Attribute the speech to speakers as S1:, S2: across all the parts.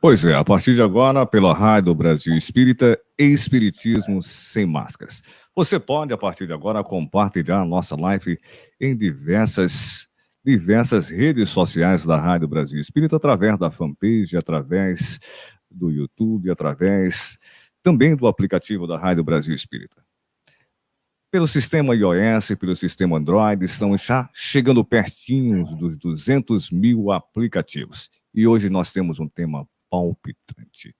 S1: Pois é, a partir de agora, pela Rádio Brasil Espírita, Espiritismo Sem Máscaras. Você pode, a partir de agora, compartilhar a nossa live em diversas redes sociais da Rádio Brasil Espírita, através da fanpage, através do YouTube, através também do aplicativo da Rádio Brasil Espírita. Pelo sistema iOS, pelo sistema Android, estão já chegando pertinho dos 200 mil aplicativos. E hoje nós temos um tema palpitante: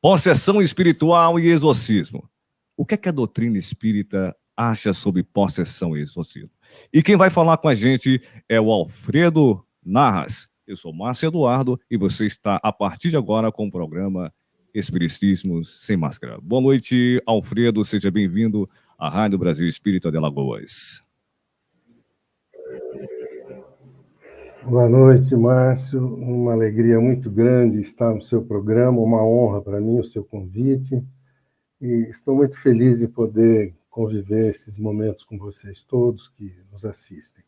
S1: possessão espiritual e exorcismo. O que é que a doutrina espírita acha sobre possessão e exorcismo? E quem vai falar com a gente é o Alfredo Narras. Eu sou Márcio Eduardo e você está, a partir de agora, com o programa Espiritismo Sem Máscara. Boa noite, Alfredo. Seja bem-vindo à Rádio Brasil Espírita de Alagoas.
S2: Boa noite, Márcio. Uma alegria muito grande estar no seu programa, uma honra para mim o seu convite. E estou muito feliz em poder conviver esses momentos com vocês todos que nos assistem.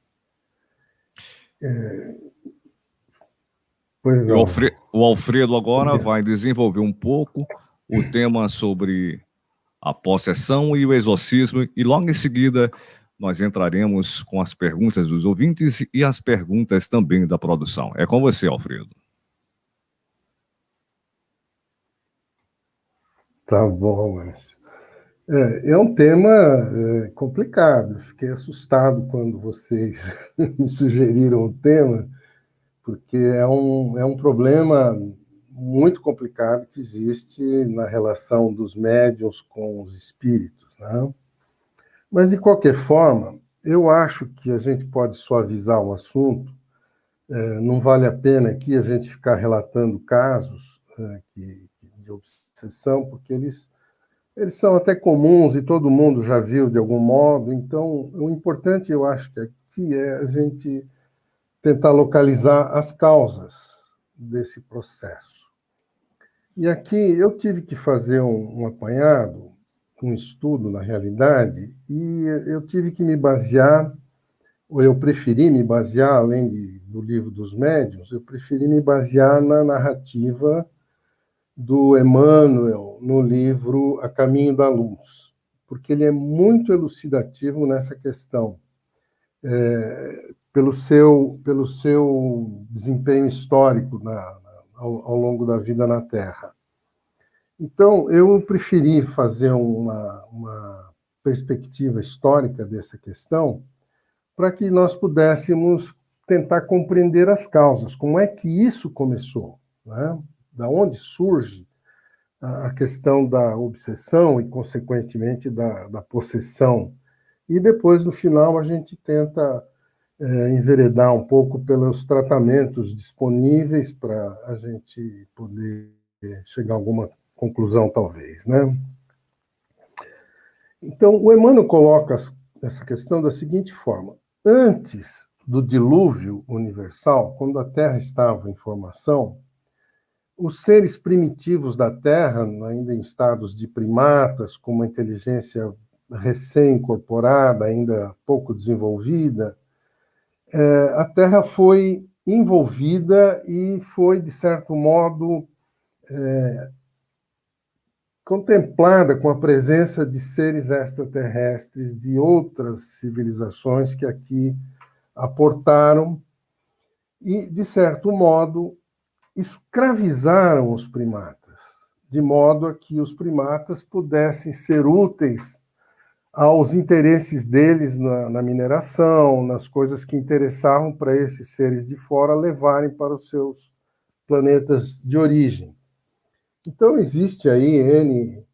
S2: Pois não.
S1: O Alfredo agora vai desenvolver um pouco o tema sobre a possessão e o exorcismo, e logo em seguida nós entraremos com as perguntas dos ouvintes e as perguntas também da produção. É com você, Alfredo.
S2: Tá bom, Márcio. É um tema complicado. Fiquei assustado quando vocês me sugeriram o tema, porque é um problema muito complicado que existe na relação dos médiuns com os espíritos, né? Mas, de qualquer forma, eu acho que a gente pode suavizar o assunto. Não vale a pena aqui a gente ficar relatando casos de obsessão, porque eles são até comuns e todo mundo já viu de algum modo. Então, o importante, eu acho que aqui é a gente tentar localizar as causas desse processo. E aqui eu tive que fazer um apanhado, um estudo, na realidade, e eu tive que me basear, ou eu preferi me basear, além do livro dos médiuns, eu preferi me basear na narrativa do Emmanuel no livro A Caminho da Luz, porque ele é muito elucidativo nessa questão, pelo seu desempenho histórico ao longo da vida na Terra. Então, eu preferi fazer uma perspectiva histórica dessa questão para que nós pudéssemos tentar compreender as causas, como é que isso começou, né? Da onde surge a questão da obsessão e, consequentemente, da possessão. E depois, no final, a gente tenta enveredar um pouco pelos tratamentos disponíveis para a gente poder chegar a alguma conclusão, talvez, né? Então, o Emmanuel coloca essa questão da seguinte forma: antes do dilúvio universal, quando a Terra estava em formação, os seres primitivos da Terra, ainda em estados de primatas, com uma inteligência recém-incorporada, ainda pouco desenvolvida, a Terra foi envolvida e foi, de certo modo, contemplada com a presença de seres extraterrestres de outras civilizações que aqui aportaram e, de certo modo, escravizaram os primatas, de modo a que os primatas pudessem ser úteis aos interesses deles na mineração, nas coisas que interessavam para esses seres de fora levarem para os seus planetas de origem. Então, existe aí N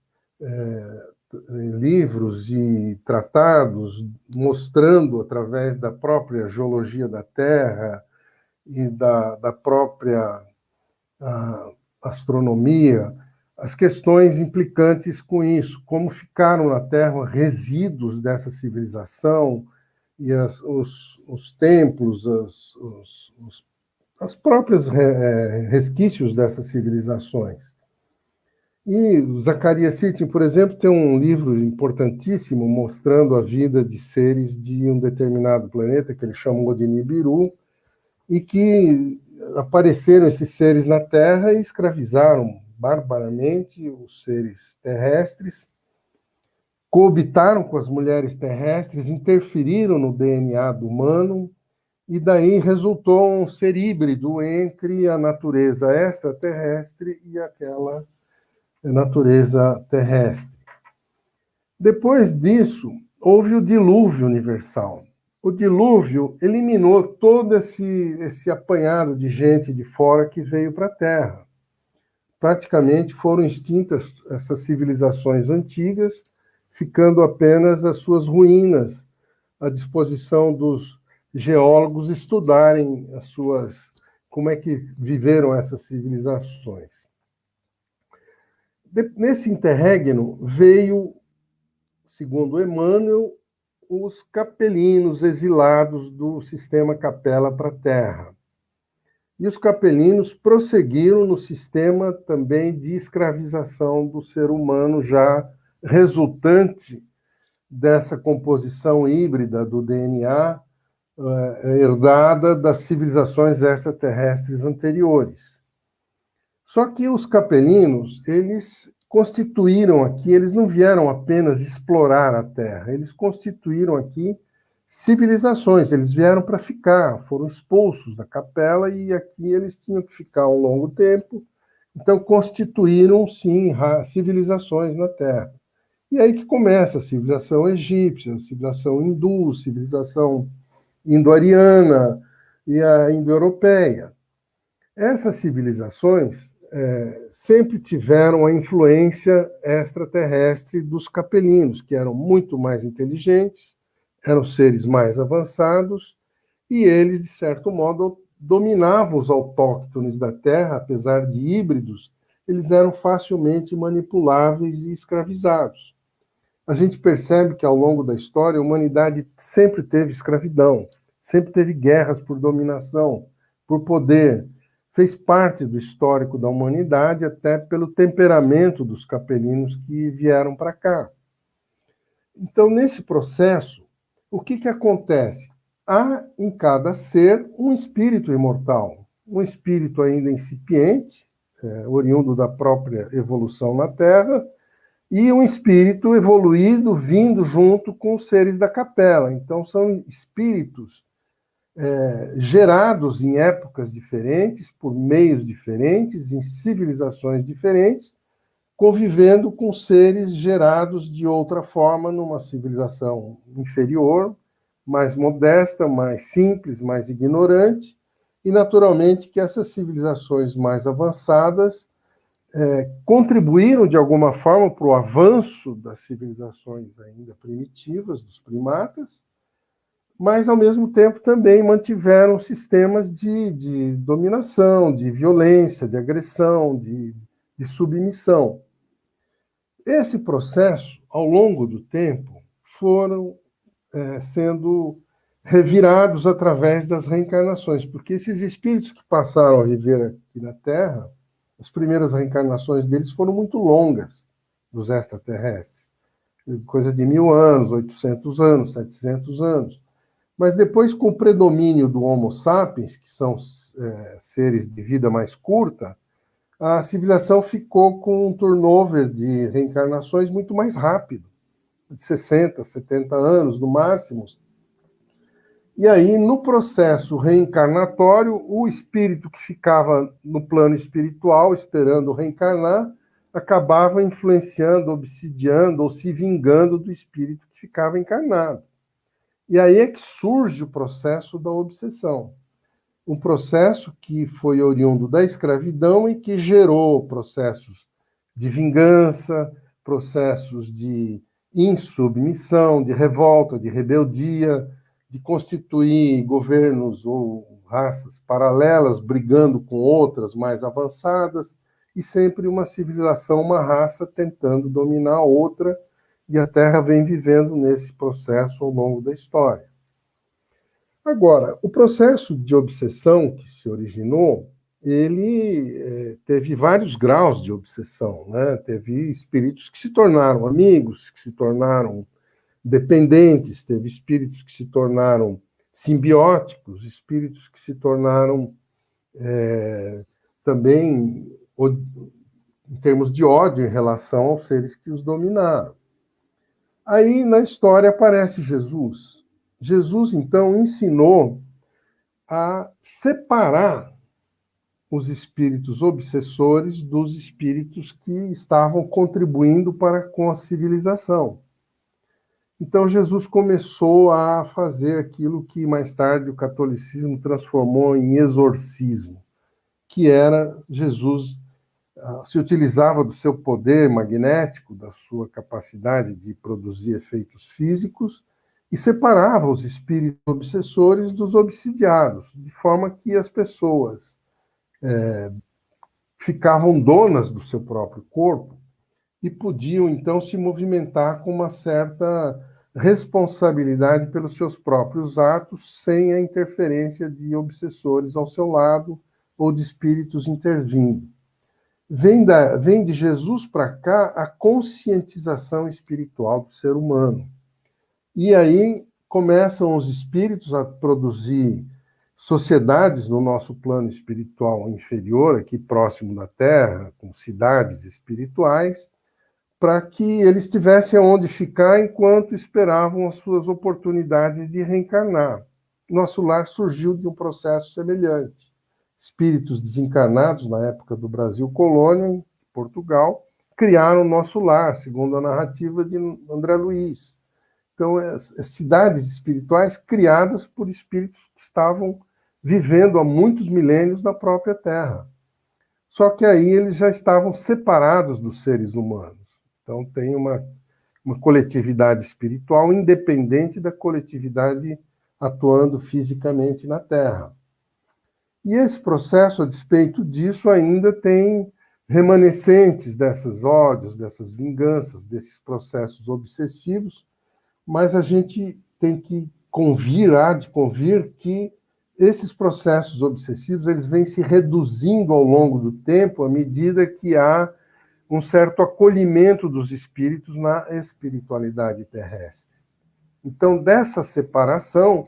S2: livros e tratados mostrando, através da própria geologia da Terra e da própria astronomia, as questões implicantes com isso, como ficaram na Terra resíduos dessa civilização e os templos, as próprias resquícios dessas civilizações. E o Zacarias Sitchin, por exemplo, tem um livro importantíssimo mostrando a vida de seres de um determinado planeta, que ele chamou de Nibiru, e que apareceram esses seres na Terra e escravizaram barbaramente os seres terrestres, coabitaram com as mulheres terrestres, interferiram no DNA do humano, e daí resultou um ser híbrido entre a natureza extraterrestre e aquela natureza terrestre. Depois disso, houve o dilúvio universal. O dilúvio eliminou todo esse apanhado de gente de fora que veio para a Terra. Praticamente foram extintas essas civilizações antigas, ficando apenas as suas ruínas à disposição dos geólogos estudarem como é que viveram essas civilizações. Nesse interregno veio, segundo Emmanuel, os capelinos exilados do sistema Capela para a Terra. E os capelinos prosseguiram no sistema também de escravização do ser humano, já resultante dessa composição híbrida do DNA herdada das civilizações extraterrestres anteriores. Só que os capelinos, eles constituíram aqui, eles não vieram apenas explorar a Terra, eles constituíram aqui civilizações, eles vieram para ficar, foram expulsos da capela e aqui eles tinham que ficar um longo tempo, então constituíram, sim, civilizações na Terra. E aí que começa a civilização egípcia, a civilização hindu, a civilização indo-ariana e a indo-europeia. Essas civilizações sempre tiveram a influência extraterrestre dos capelinos, que eram muito mais inteligentes, eram seres mais avançados, e eles, de certo modo, dominavam os autóctones da Terra, apesar de híbridos, eles eram facilmente manipuláveis e escravizados. A gente percebe que, ao longo da história, a humanidade sempre teve escravidão, sempre teve guerras por dominação, por poder. Fez parte do histórico da humanidade, até pelo temperamento dos capelinos que vieram para cá. Então, nesse processo, o que acontece? Há em cada ser um espírito imortal, um espírito ainda incipiente, oriundo da própria evolução na Terra, e um espírito evoluído vindo junto com os seres da capela. Então, são espíritos gerados em épocas diferentes, por meios diferentes, em civilizações diferentes, convivendo com seres gerados de outra forma numa civilização inferior, mais modesta, mais simples, mais ignorante, e naturalmente que essas civilizações mais avançadas contribuíram de alguma forma para o avanço das civilizações ainda primitivas, dos primatas, mas ao mesmo tempo também mantiveram sistemas de dominação, de violência, de agressão, de submissão. Esse processo, ao longo do tempo, foram sendo revirados através das reencarnações, porque esses espíritos que passaram a viver aqui na Terra, as primeiras reencarnações deles foram muito longas, dos extraterrestres, coisa de 1000 anos, 800 anos, 700 anos. Mas depois, com o predomínio do Homo sapiens, que são seres de vida mais curta, a civilização ficou com um turnover de reencarnações muito mais rápido, de 60, 70 anos no máximo. E aí, no processo reencarnatório, o espírito que ficava no plano espiritual, esperando reencarnar, acabava influenciando, obsidiando ou se vingando do espírito que ficava encarnado. E aí é que surge o processo da obsessão. Um processo que foi oriundo da escravidão e que gerou processos de vingança, processos de insubmissão, de revolta, de rebeldia, de constituir governos ou raças paralelas, brigando com outras mais avançadas, e sempre uma civilização, uma raça tentando dominar a outra, e a Terra vem vivendo nesse processo ao longo da história. Agora, o processo de obsessão que se originou, ele teve vários graus de obsessão, né? Teve espíritos que se tornaram amigos, que se tornaram dependentes, teve espíritos que se tornaram simbióticos, espíritos que se tornaram também em termos de ódio em relação aos seres que os dominaram. Aí, na história, aparece Jesus. Jesus, então, ensinou a separar os espíritos obsessores dos espíritos que estavam contribuindo com a civilização. Então, Jesus começou a fazer aquilo que mais tarde o catolicismo transformou em exorcismo, que era Jesus se utilizava do seu poder magnético, da sua capacidade de produzir efeitos físicos, e separava os espíritos obsessores dos obsidiados, de forma que as pessoas ficavam donas do seu próprio corpo e podiam, então, se movimentar com uma certa responsabilidade pelos seus próprios atos, sem a interferência de obsessores ao seu lado ou de espíritos intervindo. Vem de Jesus para cá a conscientização espiritual do ser humano. E aí começam os espíritos a produzir sociedades no nosso plano espiritual inferior, aqui próximo da Terra, com cidades espirituais, para que eles tivessem onde ficar enquanto esperavam as suas oportunidades de reencarnar. Nosso lar surgiu de um processo semelhante. Espíritos desencarnados na época do Brasil colônia, em Portugal, criaram o nosso lar, segundo a narrativa de André Luiz. Então, cidades espirituais criadas por espíritos que estavam vivendo há muitos milênios na própria Terra. Só que aí eles já estavam separados dos seres humanos. Então, tem uma coletividade espiritual independente da coletividade atuando fisicamente na Terra. E esse processo, a despeito disso, ainda tem remanescentes desses ódios, dessas vinganças, desses processos obsessivos, mas a gente tem que há de convir que esses processos obsessivos eles vêm se reduzindo ao longo do tempo à medida que há um certo acolhimento dos espíritos na espiritualidade terrestre. Então, dessa separação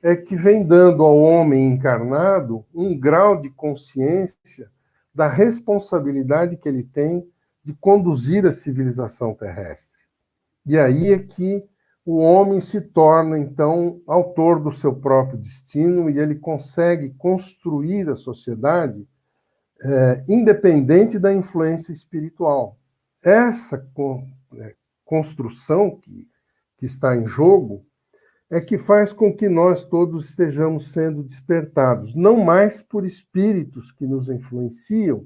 S2: é que vem dando ao homem encarnado um grau de consciência da responsabilidade que ele tem de conduzir a civilização terrestre. E aí é que o homem se torna, então, autor do seu próprio destino e ele consegue construir a sociedade independente da influência espiritual. Essa construção que está em jogo é que faz com que nós todos estejamos sendo despertados, não mais por espíritos que nos influenciam,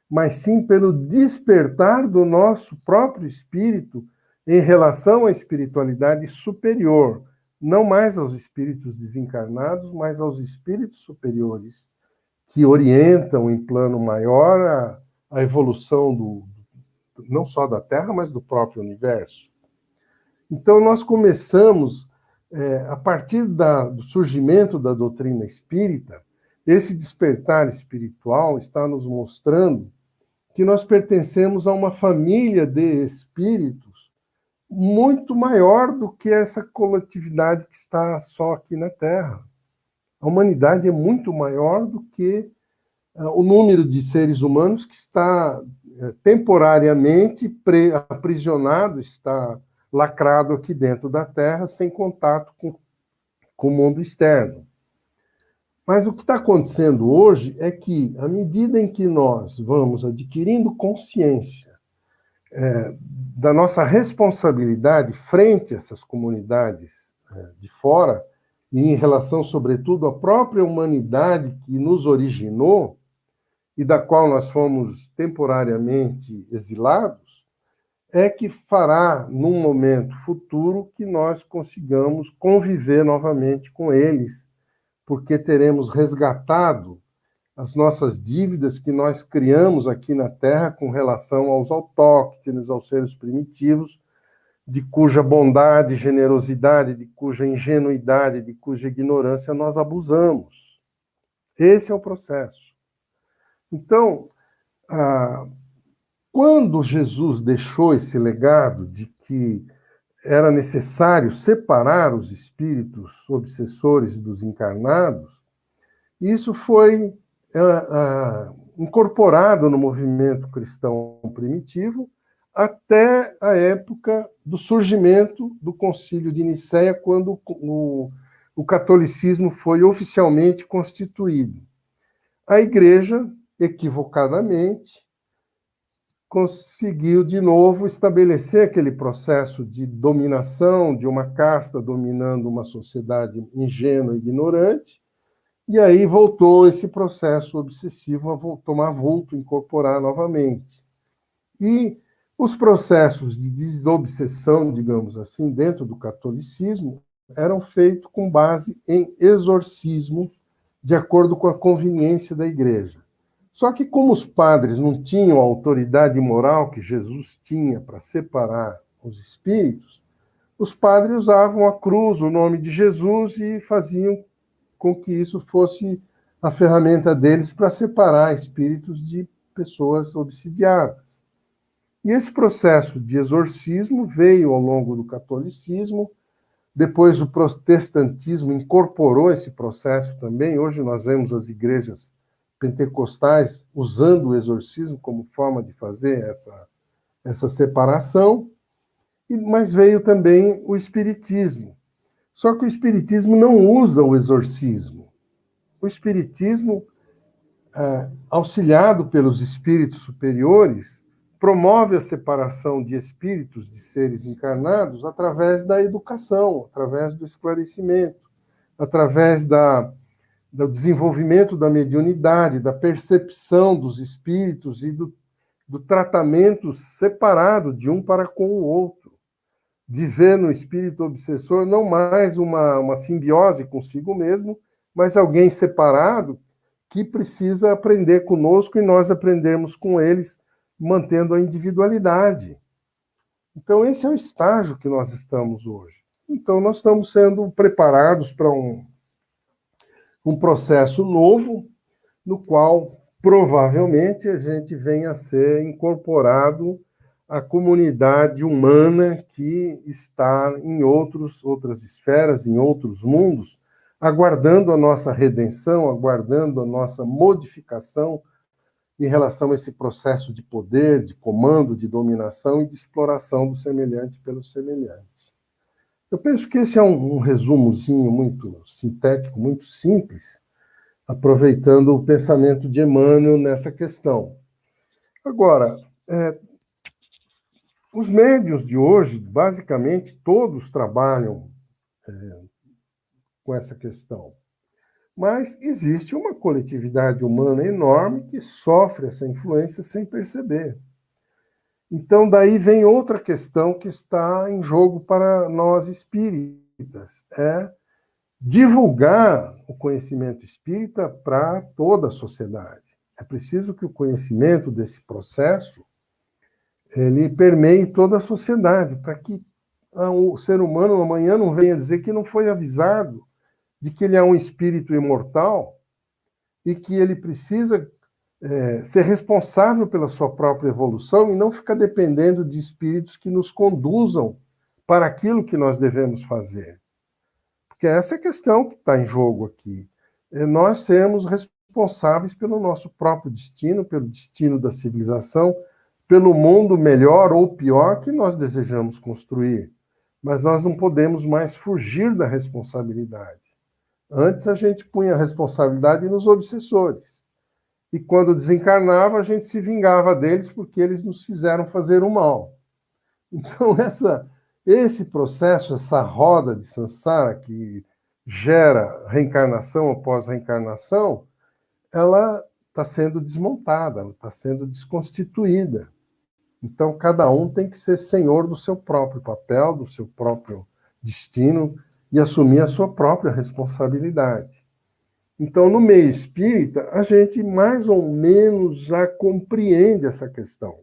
S2: mas sim pelo despertar do nosso próprio espírito em relação à espiritualidade superior, não mais aos espíritos desencarnados, mas aos espíritos superiores, que orientam em plano maior a evolução não só da Terra, mas do próprio universo. Então, nós começamos, a partir do surgimento da doutrina espírita, esse despertar espiritual está nos mostrando que nós pertencemos a uma família de espíritos muito maior do que essa coletividade que está só aqui na Terra. A humanidade é muito maior do que o número de seres humanos que está temporariamente aprisionado, está lacrado aqui dentro da Terra, sem contato com o mundo externo. Mas o que está acontecendo hoje é que, à medida em que nós vamos adquirindo consciência da nossa responsabilidade frente a essas comunidades de fora, e em relação, sobretudo, à própria humanidade que nos originou e da qual nós fomos temporariamente exilados, é que fará, num momento futuro, que nós consigamos conviver novamente com eles, porque teremos resgatado as nossas dívidas que nós criamos aqui na Terra com relação aos autóctones, aos seres primitivos, de cuja bondade, generosidade, de cuja ingenuidade, de cuja ignorância nós abusamos. Esse é o processo. Então, quando Jesus deixou esse legado de que era necessário separar os espíritos obsessores dos encarnados, isso foi incorporado no movimento cristão primitivo até a época do surgimento do Concílio de Nicéia, quando o catolicismo foi oficialmente constituído. A Igreja, equivocadamente, conseguiu de novo estabelecer aquele processo de dominação de uma casta dominando uma sociedade ingênua e ignorante, e aí voltou esse processo obsessivo a tomar vulto, incorporar novamente. E os processos de desobsessão, digamos assim, dentro do catolicismo, eram feitos com base em exorcismo, de acordo com a conveniência da igreja. Só que, como os padres não tinham a autoridade moral que Jesus tinha para separar os espíritos, os padres usavam a cruz, o nome de Jesus, e faziam com que isso fosse a ferramenta deles para separar espíritos de pessoas obsidiadas. E esse processo de exorcismo veio ao longo do catolicismo, depois o protestantismo incorporou esse processo também. Hoje nós vemos as igrejas pentecostais usando o exorcismo como forma de fazer essa separação, mas veio também o espiritismo. Só que o espiritismo não usa o exorcismo. O espiritismo, auxiliado pelos espíritos superiores, promove a separação de espíritos de seres encarnados através da educação, através do esclarecimento, através do desenvolvimento da mediunidade, da percepção dos espíritos e do tratamento separado de um para com o outro. De ver no espírito obsessor não mais uma simbiose consigo mesmo, mas alguém separado que precisa aprender conosco e nós aprendermos com eles, mantendo a individualidade. Então, esse é o estágio que nós estamos hoje. Então, nós estamos sendo preparados para um processo novo, no qual, provavelmente, a gente venha a ser incorporado à comunidade humana que está em outras esferas, em outros mundos, aguardando a nossa redenção, aguardando a nossa modificação em relação a esse processo de poder, de comando, de dominação e de exploração do semelhante pelo semelhante. Eu penso que esse é um resumozinho muito sintético, muito simples, aproveitando o pensamento de Emmanuel nessa questão. Agora, os médiuns de hoje, basicamente, todos trabalham com essa questão. Mas existe uma coletividade humana enorme que sofre essa influência sem perceber. Então, daí vem outra questão que está em jogo para nós espíritas, é divulgar o conhecimento espírita para toda a sociedade. É preciso que o conhecimento desse processo ele permeie toda a sociedade, para que o ser humano amanhã não venha dizer que não foi avisado de que ele é um espírito imortal e que ele precisa ser responsável pela sua própria evolução e não ficar dependendo de espíritos que nos conduzam para aquilo que nós devemos fazer. Porque essa é a questão que está em jogo aqui. Nós sermos responsáveis pelo nosso próprio destino, pelo destino da civilização, pelo mundo melhor ou pior que nós desejamos construir. Mas nós não podemos mais fugir da responsabilidade. Antes a gente punha a responsabilidade nos obsessores. E quando desencarnava, a gente se vingava deles porque eles nos fizeram fazer o mal. Então, esse processo, essa roda de samsara que gera reencarnação após reencarnação, ela está sendo desmontada, ela está sendo desconstituída. Então, cada um tem que ser senhor do seu próprio papel, do seu próprio destino e assumir a sua própria responsabilidade. Então, no meio espírita, a gente mais ou menos já compreende essa questão.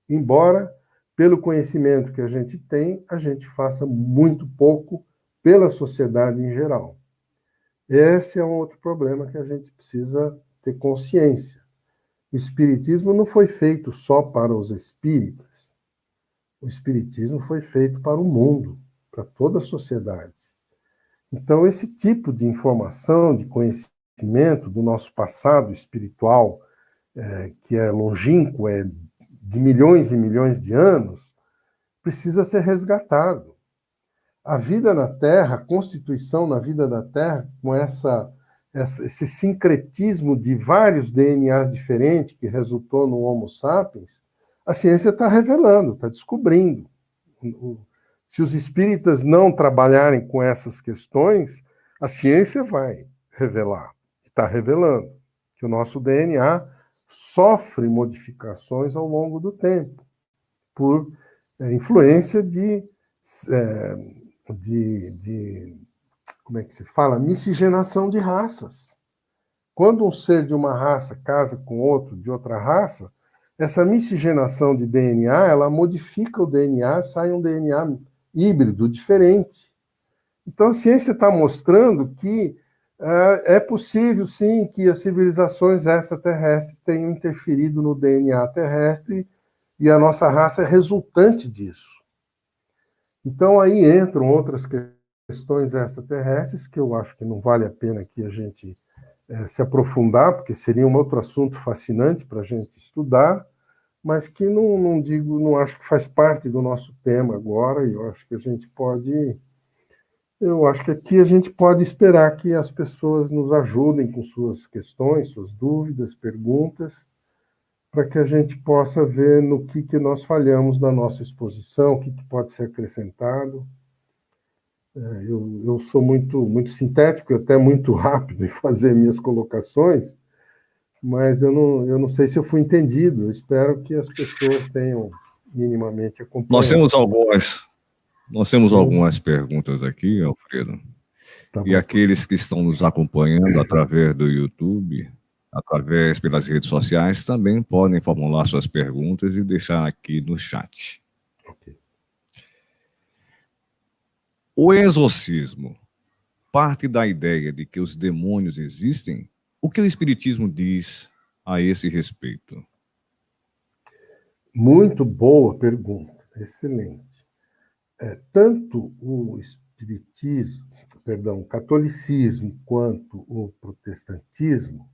S2: Embora, pelo conhecimento que a gente tem, a gente faça muito pouco pela sociedade em geral. Esse é um outro problema que a gente precisa ter consciência. O espiritismo não foi feito só para os espíritas. O espiritismo foi feito para o mundo, para toda a sociedade. Então, esse tipo de informação, de conhecimento, conhecimento do nosso passado espiritual, que é longínquo, é de milhões e milhões de anos, precisa ser resgatado. A vida na Terra, a constituição na vida da Terra, com esse sincretismo de vários DNAs diferentes que resultou no Homo sapiens, a ciência está revelando, está descobrindo. Se os espíritas não trabalharem com essas questões, a ciência vai revelar, está revelando, que o nosso DNA sofre modificações ao longo do tempo, por influência de como é que se fala? Miscigenação de raças. Quando um ser de uma raça casa com outro de outra raça, essa miscigenação de DNA, ela modifica o DNA, sai um DNA híbrido, diferente. Então, a ciência está mostrando que é possível, sim, que as civilizações extraterrestres tenham interferido no DNA terrestre e a nossa raça é resultante disso. Então, aí entram outras questões extraterrestres que eu acho que não vale a pena aqui a gente se aprofundar, porque seria um outro assunto fascinante para a gente estudar, mas que não acho que faz parte do nosso tema agora, e eu acho que aqui a gente pode esperar que as pessoas nos ajudem com suas questões, suas dúvidas, perguntas, para que a gente possa ver no que nós falhamos na nossa exposição, o que pode ser acrescentado. Eu sou muito sintético e até muito rápido em fazer minhas colocações, mas eu não sei se eu fui entendido. Eu espero que as pessoas tenham minimamente acompanhado.
S1: Nós temos algumas perguntas aqui, Alfredo. Tá bom. E aqueles que estão nos acompanhando através do YouTube, através pelas redes sociais, também podem formular suas perguntas e deixar aqui no chat. Okay. O exorcismo parte da ideia de que os demônios existem? O que o Espiritismo diz a esse respeito?
S2: Muito boa pergunta, excelente. Tanto o o catolicismo quanto o protestantismo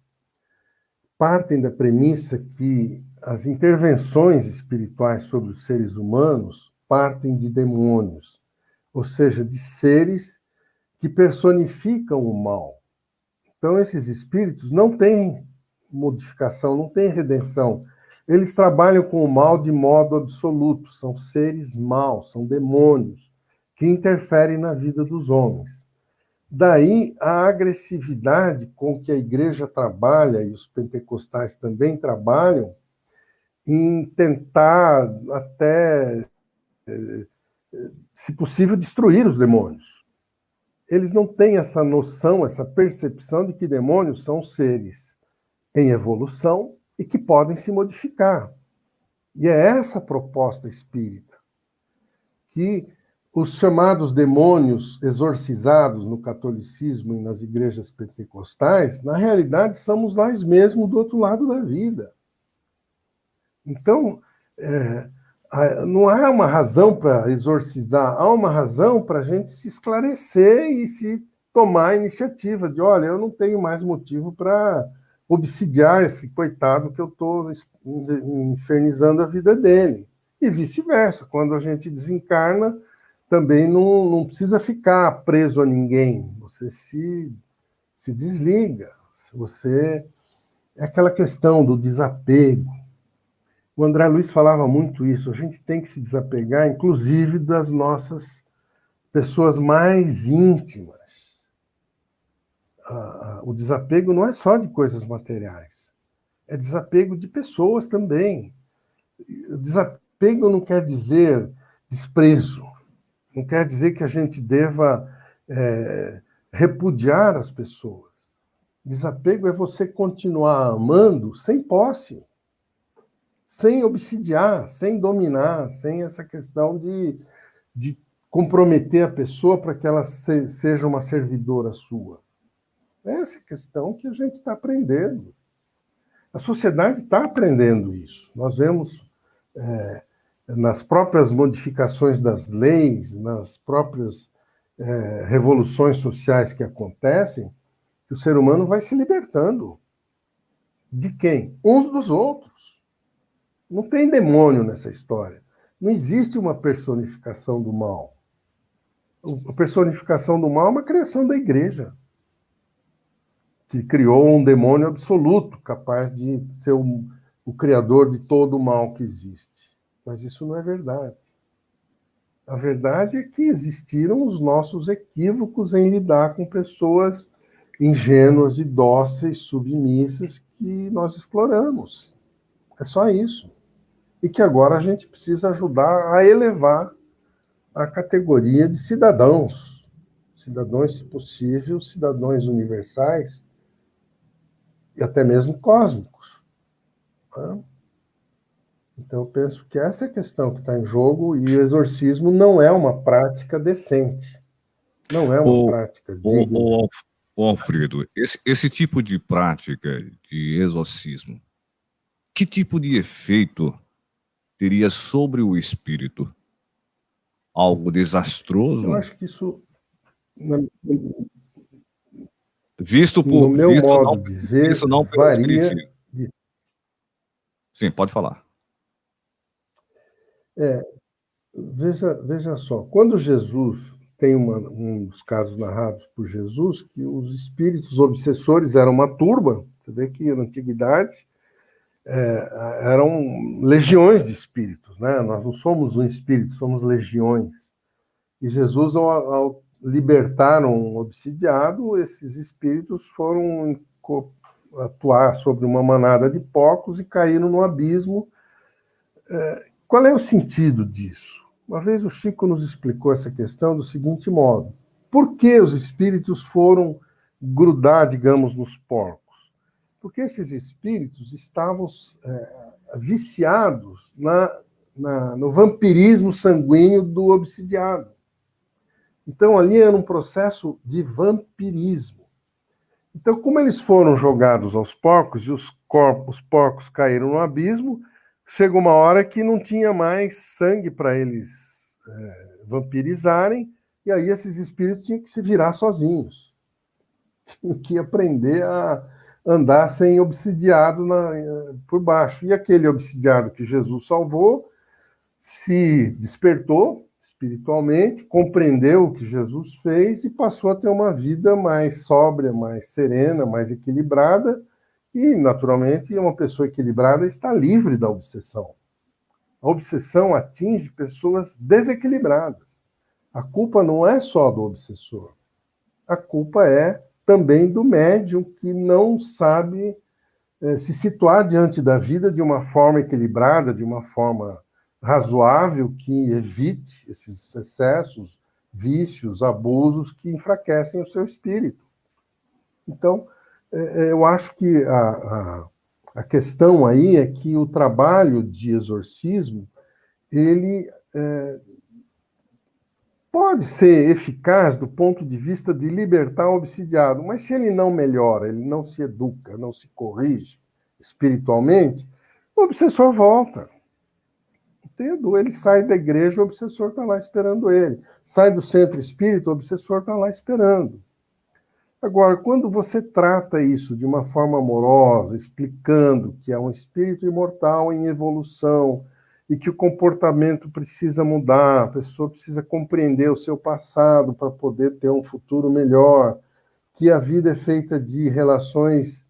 S2: partem da premissa que as intervenções espirituais sobre os seres humanos partem de demônios, ou seja, de seres que personificam o mal. Então, esses espíritos não têm modificação, não têm redenção. Eles trabalham com o mal de modo absoluto, são seres maus, são demônios que interferem na vida dos homens. Daí a agressividade com que a igreja trabalha, e os pentecostais também trabalham, em tentar até, se possível, destruir os demônios. Eles não têm essa noção, essa percepção de que demônios são seres em evolução e que podem se modificar. E é essa a proposta espírita, que os chamados demônios exorcizados no catolicismo e nas igrejas pentecostais, na realidade, somos nós mesmos do outro lado da vida. Então, não há uma razão para exorcizar, há uma razão para a gente se esclarecer e se tomar a iniciativa de, olha, eu não tenho mais motivo para obsidiar esse coitado que eu estou infernizando a vida dele. E vice-versa, quando a gente desencarna, também não precisa ficar preso a ninguém, você se desliga, você... É aquela questão do desapego. O André Luiz falava muito isso, a gente tem que se desapegar, inclusive, das nossas pessoas mais íntimas. O desapego não é só de coisas materiais, é desapego de pessoas também. O desapego não quer dizer desprezo, não quer dizer que a gente deva repudiar as pessoas. Desapego é você continuar amando sem posse, sem obsidiar, sem dominar, sem essa questão de comprometer a pessoa para que ela seja uma servidora sua. Essa é a questão que a gente está aprendendo. A sociedade está aprendendo isso. Nós vemos nas próprias modificações das leis, nas próprias revoluções sociais que acontecem, que o ser humano vai se libertando. De quem? Uns dos outros. Não tem demônio nessa história. Não existe uma personificação do mal. A personificação do mal é uma criação da igreja, que criou um demônio absoluto, capaz de ser o criador de todo o mal que existe. Mas isso não é verdade. A verdade é que existiram os nossos equívocos em lidar com pessoas ingênuas e dóceis, submissas, que nós exploramos. É só isso. E que agora a gente precisa ajudar a elevar a categoria de cidadãos. Cidadãos, se possível, cidadãos universais e até mesmo cósmicos. Tá? Então, eu penso que essa é a questão que está em jogo, e o exorcismo não é uma prática decente. Não é uma
S1: O,
S2: prática
S1: o,
S2: digna.
S1: o Alfredo, esse tipo de prática de exorcismo, que tipo de efeito teria sobre o espírito? Algo
S2: Eu
S1: desastroso?
S2: acho que isso, no meu modo de ver,
S1: Visto não pelo
S2: varia.
S1: espiritismo. Sim, pode falar.
S2: Veja só, quando Jesus tem um dos casos narrados por Jesus, que os espíritos obsessores eram uma turba, você vê que na antiguidade eram legiões de espíritos, né? Nós não somos um espírito, somos legiões. E Jesus, ao libertar um obsidiado, esses espíritos foram atuar sobre uma manada de porcos e caíram no abismo. Qual é o sentido disso? Uma vez o Chico nos explicou essa questão do seguinte modo: por que os espíritos foram grudar, digamos, nos porcos? Porque esses espíritos estavam viciados no vampirismo sanguíneo do obsidiado. Então, ali era um processo de vampirismo. Então, como eles foram jogados aos porcos e os porcos caíram no abismo, chegou uma hora que não tinha mais sangue para eles vampirizarem, e aí esses espíritos tinham que se virar sozinhos. Tinham que aprender a andar sem obsidiado por baixo. E aquele obsidiado que Jesus salvou se despertou espiritualmente, compreendeu o que Jesus fez e passou a ter uma vida mais sóbria, mais serena, mais equilibrada. E, naturalmente, uma pessoa equilibrada está livre da obsessão. A obsessão atinge pessoas desequilibradas. A culpa não é só do obsessor. A culpa é também do médium que não sabe se situar diante da vida de uma forma equilibrada, de uma forma razoável, que evite esses excessos, vícios, abusos que enfraquecem o seu espírito. Então, eu acho que a questão aí é que o trabalho de exorcismo, ele pode ser eficaz do ponto de vista de libertar o obsidiado, mas se ele não melhora, ele não se educa, não se corrige espiritualmente, o obsessor volta. Entendo? Ele sai da igreja, o obsessor está lá esperando ele. Sai do centro espírita, o obsessor está lá esperando. Agora, quando você trata isso de uma forma amorosa, explicando que é um espírito imortal em evolução e que o comportamento precisa mudar, a pessoa precisa compreender o seu passado para poder ter um futuro melhor, que a vida é feita de relações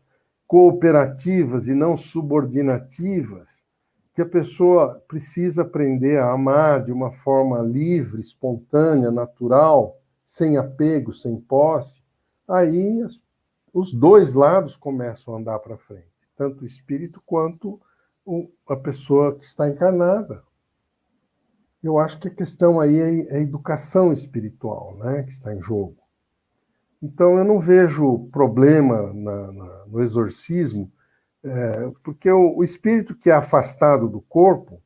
S2: cooperativas e não subordinativas, que a pessoa precisa aprender a amar de uma forma livre, espontânea, natural, sem apego, sem posse, aí os dois lados começam a andar para frente, tanto o espírito quanto a pessoa que está encarnada. Eu acho que a questão aí é a educação espiritual, né, que está em jogo. Então, eu não vejo problema no exorcismo, porque o espírito que é afastado do corpo,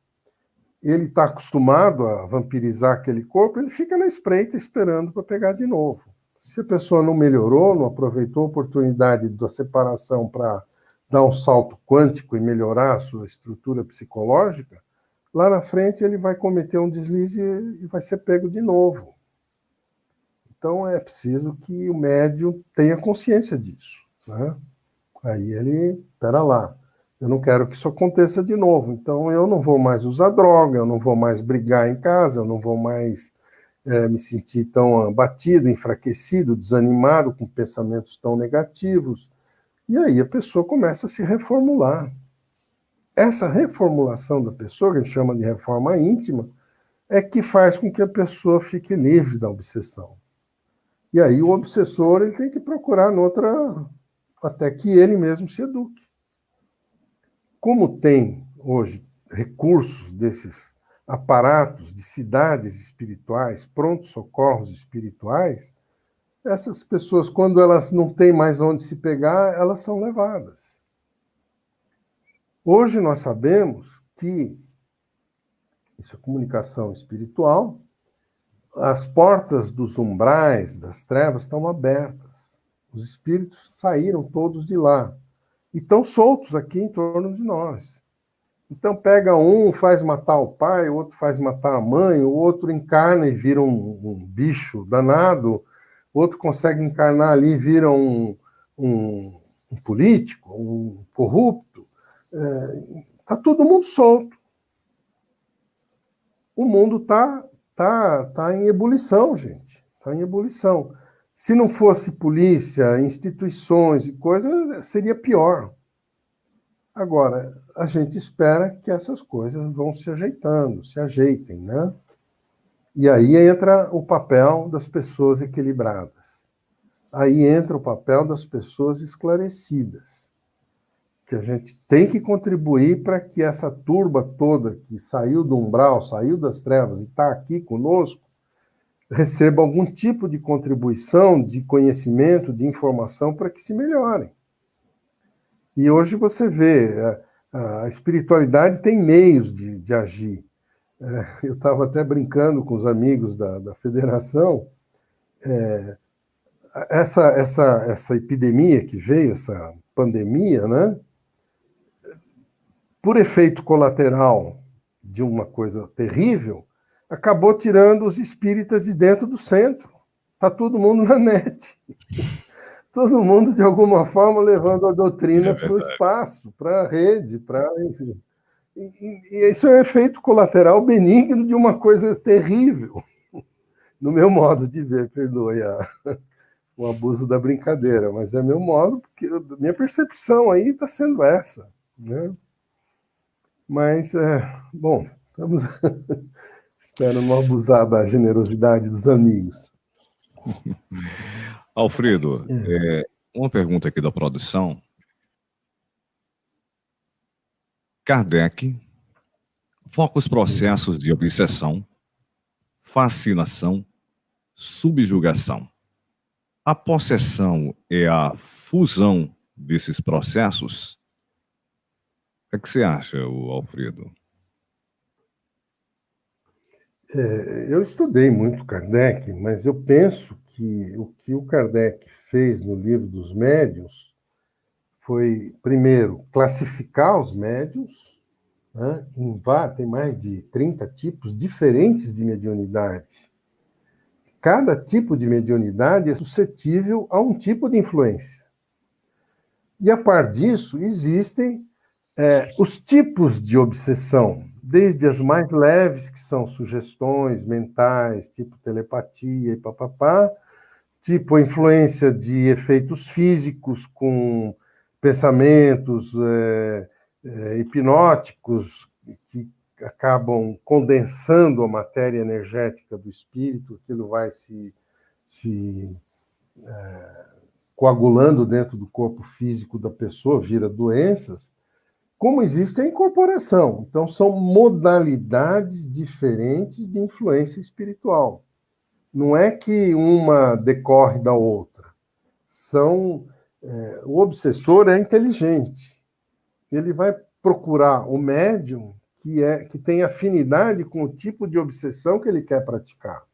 S2: ele está acostumado a vampirizar aquele corpo, ele fica na espreita esperando para pegar de novo. Se a pessoa não melhorou, não aproveitou a oportunidade da separação para dar um salto quântico e melhorar a sua estrutura psicológica, lá na frente ele vai cometer um deslize e vai ser pego de novo. Então, é preciso que o médium tenha consciência disso, né? Aí ele, espera lá, eu não quero que isso aconteça de novo, então eu não vou mais usar droga, eu não vou mais brigar em casa, eu não vou mais me sentir tão abatido, enfraquecido, desanimado, com pensamentos tão negativos. E aí a pessoa começa a se reformular. Essa reformulação da pessoa, que a gente chama de reforma íntima, é que faz com que a pessoa fique livre da obsessão. E aí o obsessor ele tem que procurar noutra, até que ele mesmo se eduque. Como tem hoje recursos desses aparatos de cidades espirituais, prontos socorros espirituais, essas pessoas, quando elas não têm mais onde se pegar, elas são levadas. Hoje nós sabemos que isso é comunicação espiritual, as portas dos umbrais, das trevas, estão abertas. Os espíritos saíram todos de lá e estão soltos aqui em torno de nós. Então pega um, faz matar o pai, o outro faz matar a mãe, o outro encarna e vira um bicho danado, o outro consegue encarnar ali e vira um político, um corrupto. Está todo mundo solto. O mundo tá em ebulição, gente. Está em ebulição. Se não fosse polícia, instituições e coisas, seria pior. Agora, a gente espera que essas coisas vão se ajeitando, se ajeitem, né? E aí entra o papel das pessoas equilibradas. Aí entra o papel das pessoas esclarecidas. Que a gente tem que contribuir para que essa turba toda que saiu do umbral, saiu das trevas e está aqui conosco, receba algum tipo de contribuição, de conhecimento, de informação para que se melhorem. E hoje você vê, a espiritualidade tem meios de agir. Eu estava até brincando com os amigos da federação, essa epidemia que veio, essa pandemia, né? Por efeito colateral de uma coisa terrível, acabou tirando os espíritas de dentro do centro. Está todo mundo na net. Todo mundo, de alguma forma, levando a doutrina para o espaço, para a rede, enfim. E isso é um efeito colateral benigno de uma coisa terrível. No meu modo de ver, perdoe o abuso da brincadeira, mas é meu modo, porque minha percepção aí está sendo essa, né? Mas, bom, estamos... Espero não abusar da generosidade dos amigos.
S1: Alfredo, uma pergunta aqui da produção. Kardec foca os processos de obsessão, fascinação, subjugação. A possessão é a fusão desses processos? O que você acha, Alfredo?
S2: Eu estudei muito Kardec, mas eu penso que o Kardec fez no Livro dos Médiuns foi, primeiro, classificar os médiuns, né? Tem mais de 30 tipos diferentes de mediunidade. Cada tipo de mediunidade é suscetível a um tipo de influência. E, a par disso, existem os tipos de obsessão, desde as mais leves, que são sugestões mentais, tipo telepatia e papapá, tipo a influência de efeitos físicos com pensamentos hipnóticos que acabam condensando a matéria energética do espírito, aquilo vai se coagulando dentro do corpo físico da pessoa, vira doenças. Como existe a incorporação. Então, são modalidades diferentes de influência espiritual. Não é que uma decorre da outra. O obsessor é inteligente. Ele vai procurar o médium que tem afinidade com o tipo de obsessão que ele quer praticar.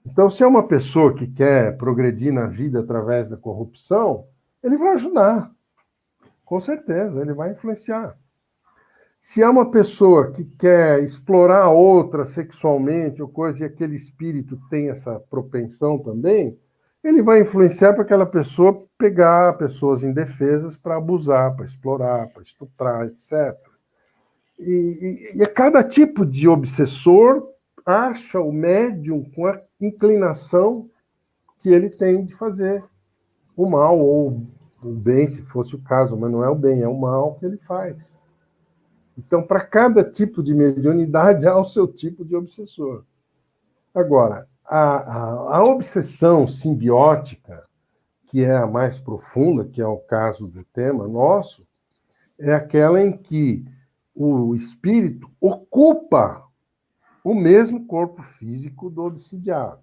S2: Então, se é uma pessoa que quer progredir na vida através da corrupção, ele vai ajudar. Com certeza, ele vai influenciar. Se há uma pessoa que quer explorar a outra sexualmente ou coisa, e aquele espírito tem essa propensão também, ele vai influenciar para aquela pessoa pegar pessoas indefesas para abusar, para explorar, para estuprar, etc. E cada tipo de obsessor acha o médium com a inclinação que ele tem de fazer o mal ou o bem, se fosse o caso, mas não é o bem, é o mal que ele faz. Então, para cada tipo de mediunidade, há o seu tipo de obsessor. Agora, a obsessão simbiótica, que é a mais profunda, que é o caso do tema nosso, é aquela em que o espírito ocupa o mesmo corpo físico do obsidiado.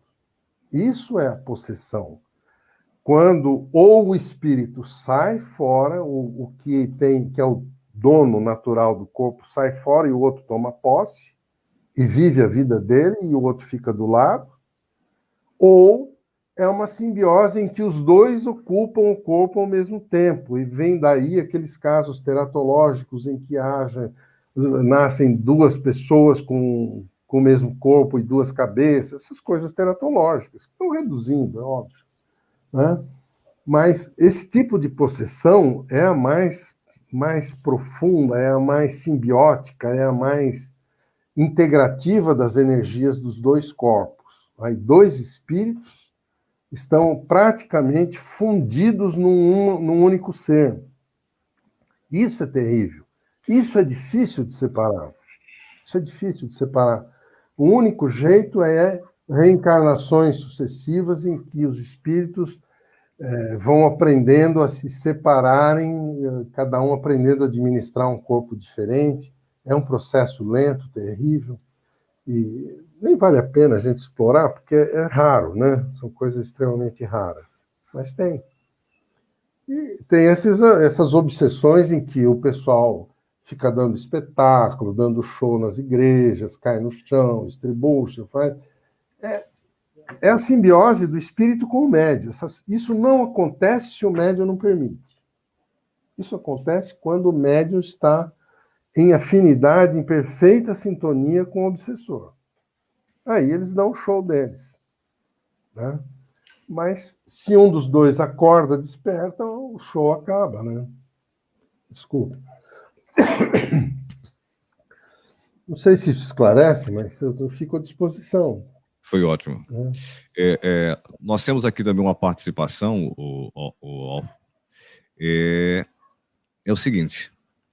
S2: Isso é a possessão. Quando ou o espírito sai fora, o que tem, que é o dono natural do corpo, sai fora e o outro toma posse e vive a vida dele e o outro fica do lado, ou é uma simbiose em que os dois ocupam o corpo ao mesmo tempo, e vem daí aqueles casos teratológicos em que nascem duas pessoas com o mesmo corpo e duas cabeças, essas coisas teratológicas, estão reduzindo, é óbvio, né? Mas esse tipo de possessão é a mais profunda, é a mais simbiótica, é a mais integrativa das energias dos dois corpos. Aí, dois espíritos estão praticamente fundidos num único ser. Isso é terrível. Isso é difícil de separar. Isso é difícil de separar. O único jeito é reencarnações sucessivas em que os espíritos vão aprendendo a se separarem, cada um aprendendo a administrar um corpo diferente. É um processo lento, terrível, e nem vale a pena a gente explorar, porque é raro, né? São coisas extremamente raras. Mas tem. E tem essas obsessões em que o pessoal fica dando espetáculo, dando show nas igrejas, cai no chão, estribucha, faz. É a simbiose do espírito com o médium. Isso não acontece se o médium não permite. Isso acontece quando o médium está em afinidade, em perfeita sintonia com o obsessor. Aí eles dão o show deles, né? Mas se um dos dois acorda, desperta, o show acaba, né? Desculpe. Não sei se isso esclarece, mas eu fico à disposição.
S1: Foi ótimo. Nós temos aqui também uma participação, é o seguinte: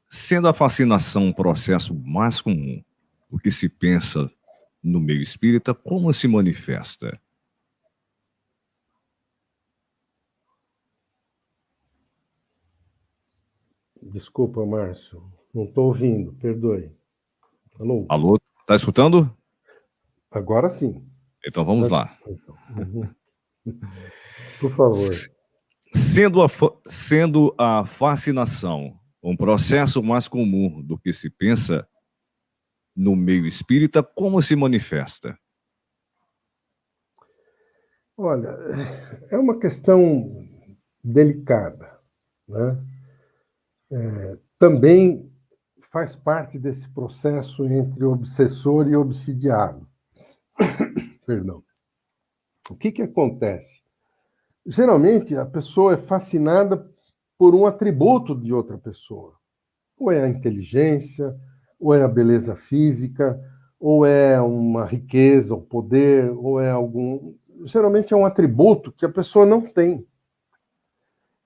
S1: sendo a fascinação um processo mais comum do que se pensa no meio espírita, como se manifesta?
S2: Desculpa, Márcio. Não estou ouvindo, perdoe. Alô?
S1: Alô, tá escutando?
S2: Agora sim.
S1: Então vamos lá.
S2: Uhum. Por favor.
S1: Sendo a fascinação um processo mais comum do que se pensa no meio espírita, como se manifesta?
S2: Olha, é uma questão delicada, né? Também faz parte desse processo entre obsessor e obsidiado. Perdão. O que acontece? Geralmente, a pessoa é fascinada por um atributo de outra pessoa. Ou é a inteligência, ou é a beleza física, ou é uma riqueza, o poder, ou é algum... Geralmente é um atributo que a pessoa não tem.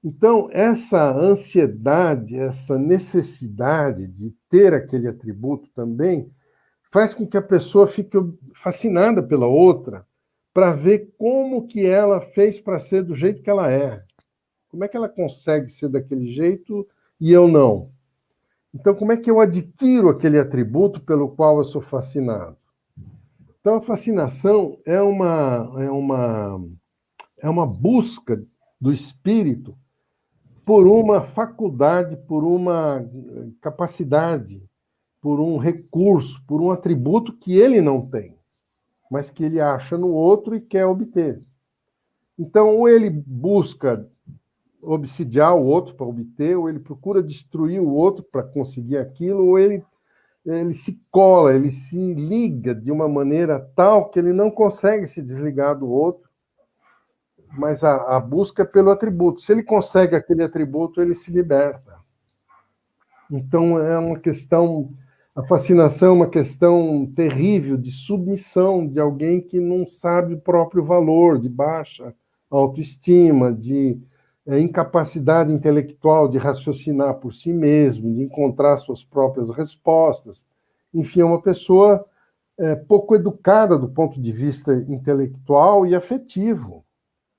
S2: Então, essa ansiedade, essa necessidade de ter aquele atributo também faz com que a pessoa fique fascinada pela outra para ver como que ela fez para ser do jeito que ela é. Como é que ela consegue ser daquele jeito e eu não? Então, como é que eu adquiro aquele atributo pelo qual eu sou fascinado? Então, a fascinação é uma busca do espírito por uma faculdade, por uma capacidade, por um recurso, por um atributo que ele não tem, mas que ele acha no outro e quer obter. Então, ou ele busca obsidiar o outro para obter, ou ele procura destruir o outro para conseguir aquilo, ou ele ele se cola, ele se liga de uma maneira tal que ele não consegue se desligar do outro, mas a busca é pelo atributo. Se ele consegue aquele atributo, ele se liberta. Então, é uma questão, a fascinação é uma questão terrível de submissão de alguém que não sabe o próprio valor, de baixa autoestima, de incapacidade intelectual de raciocinar por si mesmo, de encontrar suas próprias respostas. Enfim, é uma pessoa pouco educada do ponto de vista intelectual e afetivo,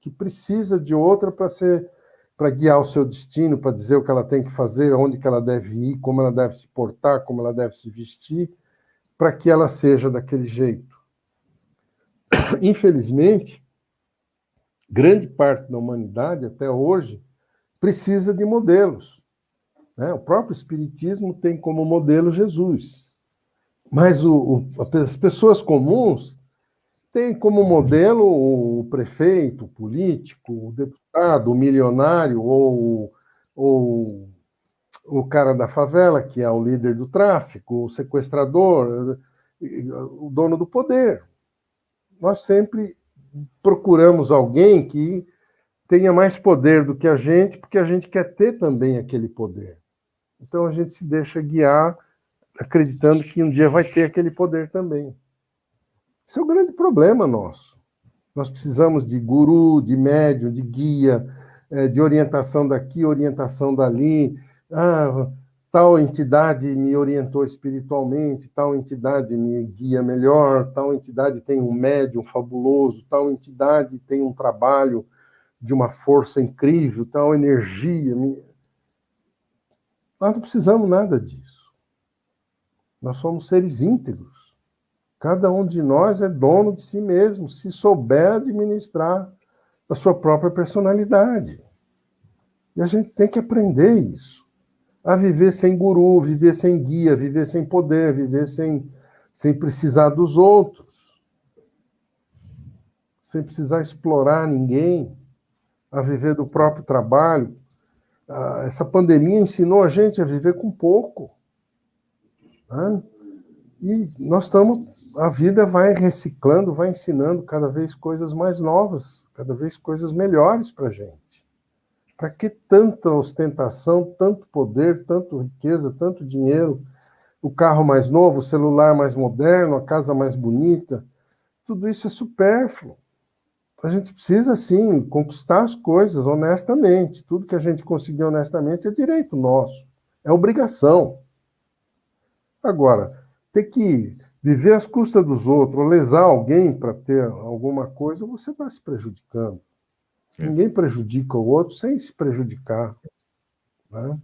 S2: que precisa de outra para guiar o seu destino, para dizer o que ela tem que fazer, onde que ela deve ir, como ela deve se portar, como ela deve se vestir, para que ela seja daquele jeito. Infelizmente, grande parte da humanidade, até hoje, precisa de modelos, né? O próprio Espiritismo tem como modelo Jesus. Mas as pessoas comuns têm como modelo o prefeito, o político, o deputado, o milionário ou o cara da favela, que é o líder do tráfico, o sequestrador, o dono do poder. Nós sempre procuramos alguém que tenha mais poder do que a gente, porque a gente quer ter também aquele poder. Então a gente se deixa guiar, acreditando que um dia vai ter aquele poder também. Esse é o grande problema nosso. Nós precisamos de guru, de médium, de guia, de orientação daqui, orientação dali. Tal entidade me orientou espiritualmente, tal entidade me guia melhor, tal entidade tem um médium fabuloso, tal entidade tem um trabalho de uma força incrível, tal energia. Nós não precisamos nada disso. Nós somos seres íntegros. Cada um de nós é dono de si mesmo, se souber administrar a sua própria personalidade. E a gente tem que aprender isso. A viver sem guru, viver sem guia, viver sem poder, viver sem precisar dos outros, sem precisar explorar ninguém, a viver do próprio trabalho. Essa pandemia ensinou a gente a viver com pouco, né? E nós estamos, a vida vai reciclando, vai ensinando cada vez coisas mais novas, cada vez coisas melhores para a gente. Para que tanta ostentação, tanto poder, tanta riqueza, tanto dinheiro, o carro mais novo, o celular mais moderno, a casa mais bonita? Tudo isso é supérfluo. A gente precisa, sim, conquistar as coisas honestamente. Tudo que a gente conseguir honestamente é direito nosso, é obrigação. Agora, ter que viver às custas dos outros, ou lesar alguém para ter alguma coisa, você está se prejudicando. Ninguém prejudica o outro sem se prejudicar, né?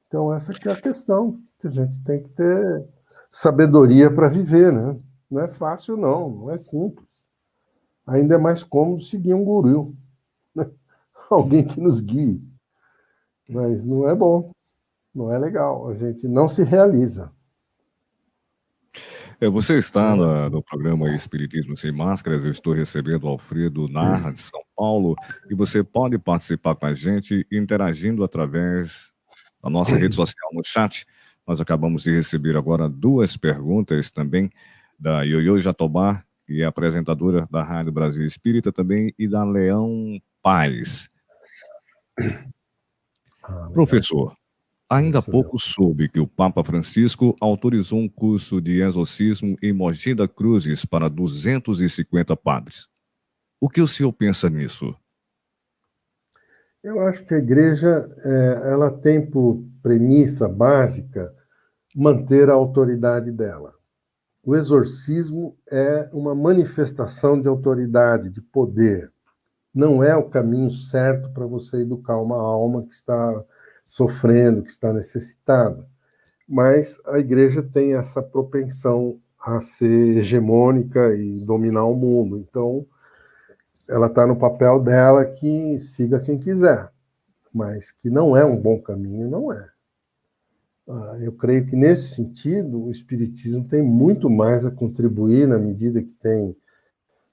S2: Então, essa que é a questão, que a gente tem que ter sabedoria para viver, né? Não é fácil, não é simples. Ainda é mais cômodo seguir um guru, né? Alguém que nos guie. Mas não é bom, não é legal, a gente não se realiza.
S1: Você está no programa Espiritismo Sem Máscaras. Eu estou recebendo o Alfredo Narra, de São Paulo, e você pode participar com a gente interagindo através da nossa rede social no chat. Nós acabamos de receber agora 2 perguntas também da Ioiô Jatobá, que é apresentadora da Rádio Brasil Espírita também, e da Leão Paz. Professor, ainda há pouco soube que o Papa Francisco autorizou um curso de exorcismo em Mogi das Cruzes para 250 padres. O que o senhor pensa nisso?
S2: Eu acho que a igreja ela tem por premissa básica manter a autoridade dela. O exorcismo é uma manifestação de autoridade, de poder. Não é o caminho certo para você educar uma alma que está sofrendo, que está necessitada. Mas a igreja tem essa propensão a ser hegemônica e dominar o mundo. Então, ela está no papel dela que siga quem quiser, mas que não é um bom caminho, não é. Eu creio que, nesse sentido, o Espiritismo tem muito mais a contribuir na medida que tem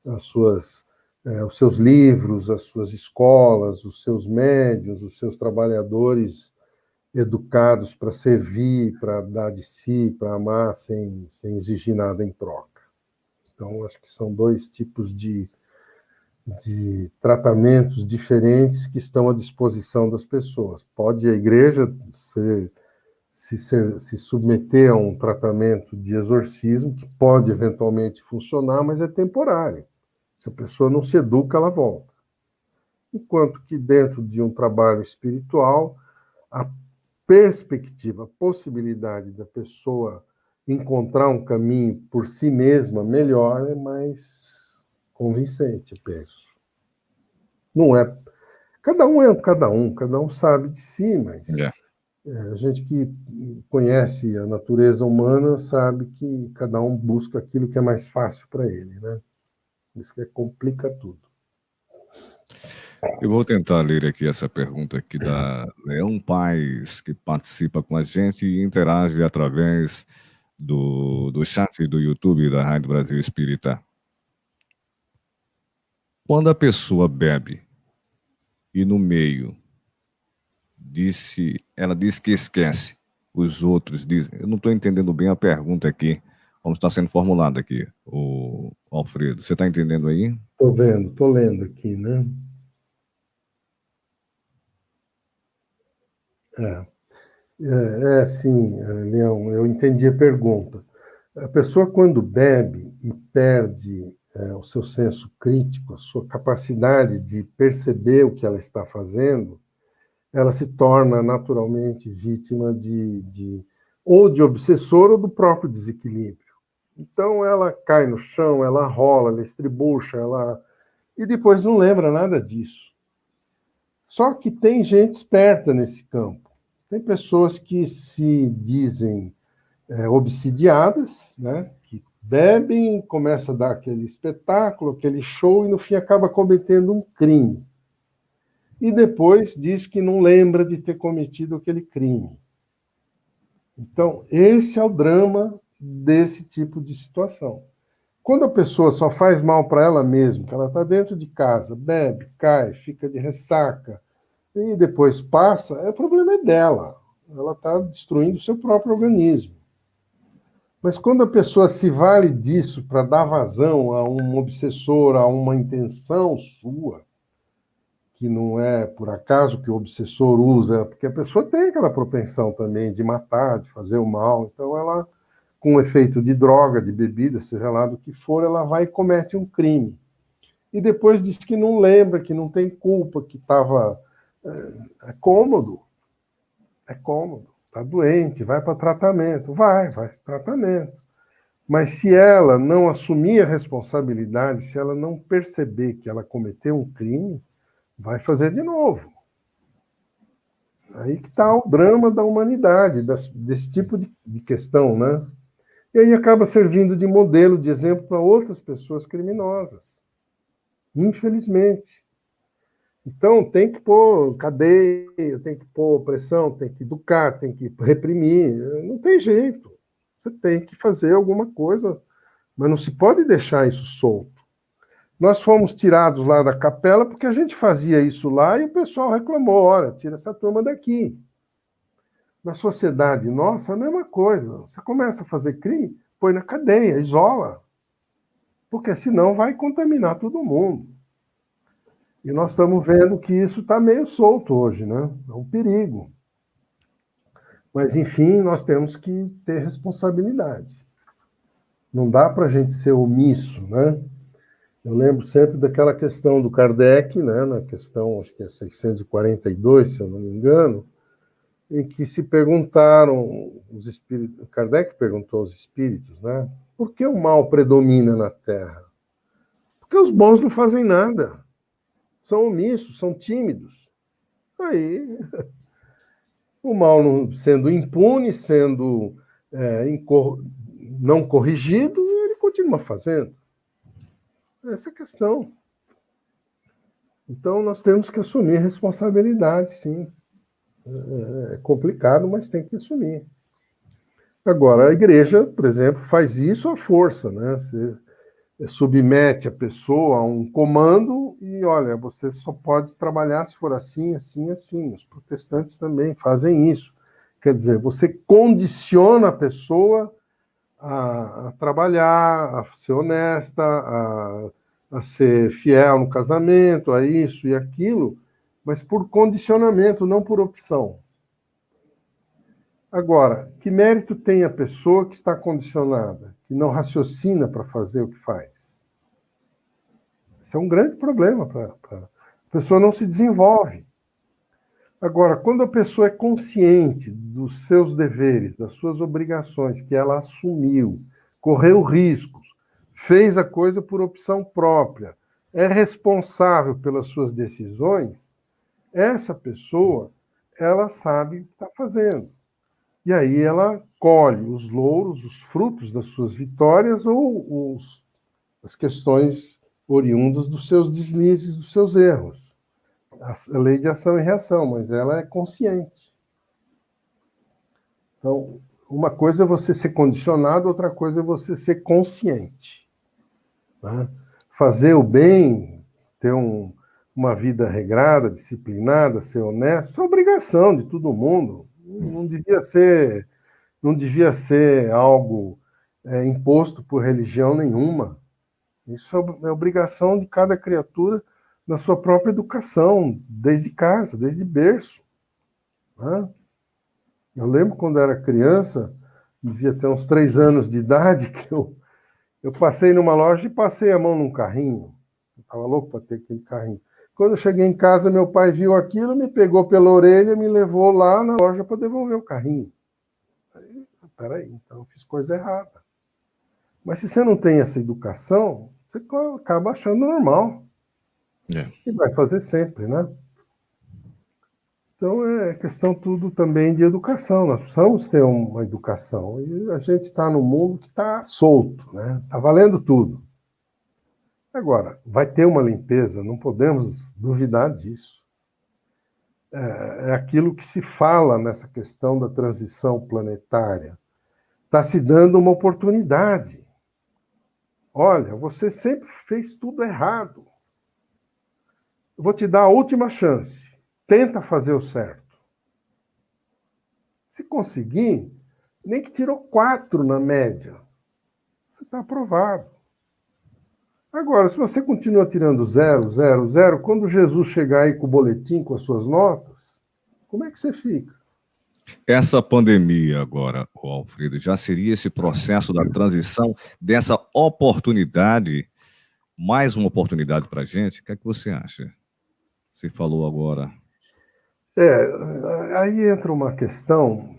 S2: os seus livros, as suas escolas, os seus médiuns, os seus trabalhadores educados para servir, para dar de si, para amar, sem exigir nada em troca. Então, acho que são dois tipos de tratamentos diferentes que estão à disposição das pessoas. Pode a igreja se submeter a um tratamento de exorcismo, que pode eventualmente funcionar, mas é temporário. Se a pessoa não se educa, ela volta. Enquanto que dentro de um trabalho espiritual, a perspectiva, a possibilidade da pessoa encontrar um caminho por si mesma melhor é mais convincente, eu penso. Não é. Cada um sabe de si, mas a gente que conhece a natureza humana sabe que cada um busca aquilo que é mais fácil para ele, né? Isso que complica tudo.
S1: Eu vou tentar ler aqui essa pergunta aqui da Leão Paz, que participa com a gente e interage através do chat do YouTube da Rádio Brasil Espírita. Quando a pessoa bebe e no meio ela diz que esquece, os outros dizem... Eu não estou entendendo bem a pergunta aqui, como está sendo formulada aqui, o Alfredo. Você está entendendo aí?
S2: Estou vendo, estou lendo aqui, né? Sim, Leão, eu entendi a pergunta. A pessoa, quando bebe e perde o seu senso crítico, a sua capacidade de perceber o que ela está fazendo, ela se torna naturalmente vítima ou de obsessor ou do próprio desequilíbrio. Então, ela cai no chão, ela rola, ela estribucha, e depois não lembra nada disso. Só que tem gente esperta nesse campo. Tem pessoas que se dizem obsidiadas, né? Que bebem, começa a dar aquele espetáculo, aquele show, e no fim acaba cometendo um crime. E depois diz que não lembra de ter cometido aquele crime. Então, esse é o drama desse tipo de situação. Quando a pessoa só faz mal para ela mesma, que ela está dentro de casa, bebe, cai, fica de ressaca, e depois passa, o problema é dela. Ela está destruindo o seu próprio organismo. Mas quando a pessoa se vale disso para dar vazão a um obsessor, a uma intenção sua, que não é por acaso que o obsessor usa, porque a pessoa tem aquela propensão também de matar, de fazer o mal, então ela, com o efeito de droga, de bebida, seja lá do que for, ela vai e comete um crime. E depois diz que não lembra, que não tem culpa, que estava... É cômodo. Está doente, vai para tratamento. Vai para tratamento. Mas se ela não assumir a responsabilidade, se ela não perceber que ela cometeu um crime, vai fazer de novo. Aí que está o drama da humanidade, desse tipo de questão, né? E aí acaba servindo de modelo, de exemplo para outras pessoas criminosas. Infelizmente. Então, tem que pôr cadeia, tem que pôr pressão, tem que educar, tem que reprimir. Não tem jeito. Você tem que fazer alguma coisa, mas não se pode deixar isso solto. Nós fomos tirados lá da capela porque a gente fazia isso lá e o pessoal reclamou, olha, tira essa turma daqui. Na sociedade nossa, é a mesma coisa. Você começa a fazer crime, põe na cadeia, isola. Porque senão vai contaminar todo mundo. E nós estamos vendo que isso está meio solto hoje, né? É um perigo. Mas, enfim, nós temos que ter responsabilidade. Não dá para a gente ser omisso, né? Eu lembro sempre daquela questão do Kardec, né? Na questão, acho que é 642, se eu não me engano, em que se perguntaram, os espíritos, Kardec perguntou aos espíritos, né? Por que o mal predomina na Terra? Porque os bons não fazem nada. São omissos, são tímidos. Aí, o mal sendo impune, sendo não corrigido, ele continua fazendo. Essa é a questão. Então, nós temos que assumir responsabilidade, sim. É complicado, mas tem que assumir. Agora, a igreja, por exemplo, faz isso à força, né? Você submete a pessoa a um comando e, olha, você só pode trabalhar se for assim, assim, assim. Os protestantes também fazem isso. Quer dizer, você condiciona a pessoa a trabalhar, a ser honesta, a ser fiel no casamento, a isso e aquilo, mas por condicionamento, não por opção. Agora, que mérito tem a pessoa que está condicionada, que não raciocina para fazer o que faz? Isso é um grande problema. A pessoa não se desenvolve. Agora, quando a pessoa é consciente dos seus deveres, das suas obrigações, que ela assumiu, correu riscos, fez a coisa por opção própria, é responsável pelas suas decisões, essa pessoa, ela sabe o que está fazendo. E aí ela colhe os louros, os frutos das suas vitórias ou as questões oriundas dos seus deslizes, dos seus erros. A lei de ação e reação, mas ela é consciente. Então, uma coisa é você ser condicionado, outra coisa é você ser consciente. Né? Fazer o bem, ter uma vida regrada, disciplinada, ser honesto, isso é obrigação de todo mundo. Não devia ser algo imposto por religião nenhuma. Isso é obrigação de cada criatura na sua própria educação, desde casa, desde berço. Né? Eu lembro quando era criança, devia ter uns 3 anos de idade, que eu passei numa loja e passei a mão num carrinho. Eu estava louco para ter aquele carrinho. Quando eu cheguei em casa, meu pai viu aquilo, me pegou pela orelha, me levou lá na loja para devolver o carrinho. Peraí, então eu fiz coisa errada. Mas se você não tem essa educação, você acaba achando normal. E vai fazer sempre, né? Então é questão tudo também de educação. Nós precisamos ter uma educação. E a gente está no mundo que está solto, né? Está valendo tudo. Agora, vai ter uma limpeza, não podemos duvidar disso. É aquilo que se fala nessa questão da transição planetária. Está se dando uma oportunidade. Olha, você sempre fez tudo errado. Eu vou te dar a última chance. Tenta fazer o certo. Se conseguir, nem que tirou 4 na média, você está aprovado. Agora, se você continua tirando 0, 0, 0, quando Jesus chegar aí com o boletim, com as suas notas, como é que você fica?
S1: Essa pandemia agora, Alfredo, já seria esse processo da transição, dessa oportunidade, mais uma oportunidade para a gente? O que é que você acha? Você falou agora.
S2: Aí entra uma questão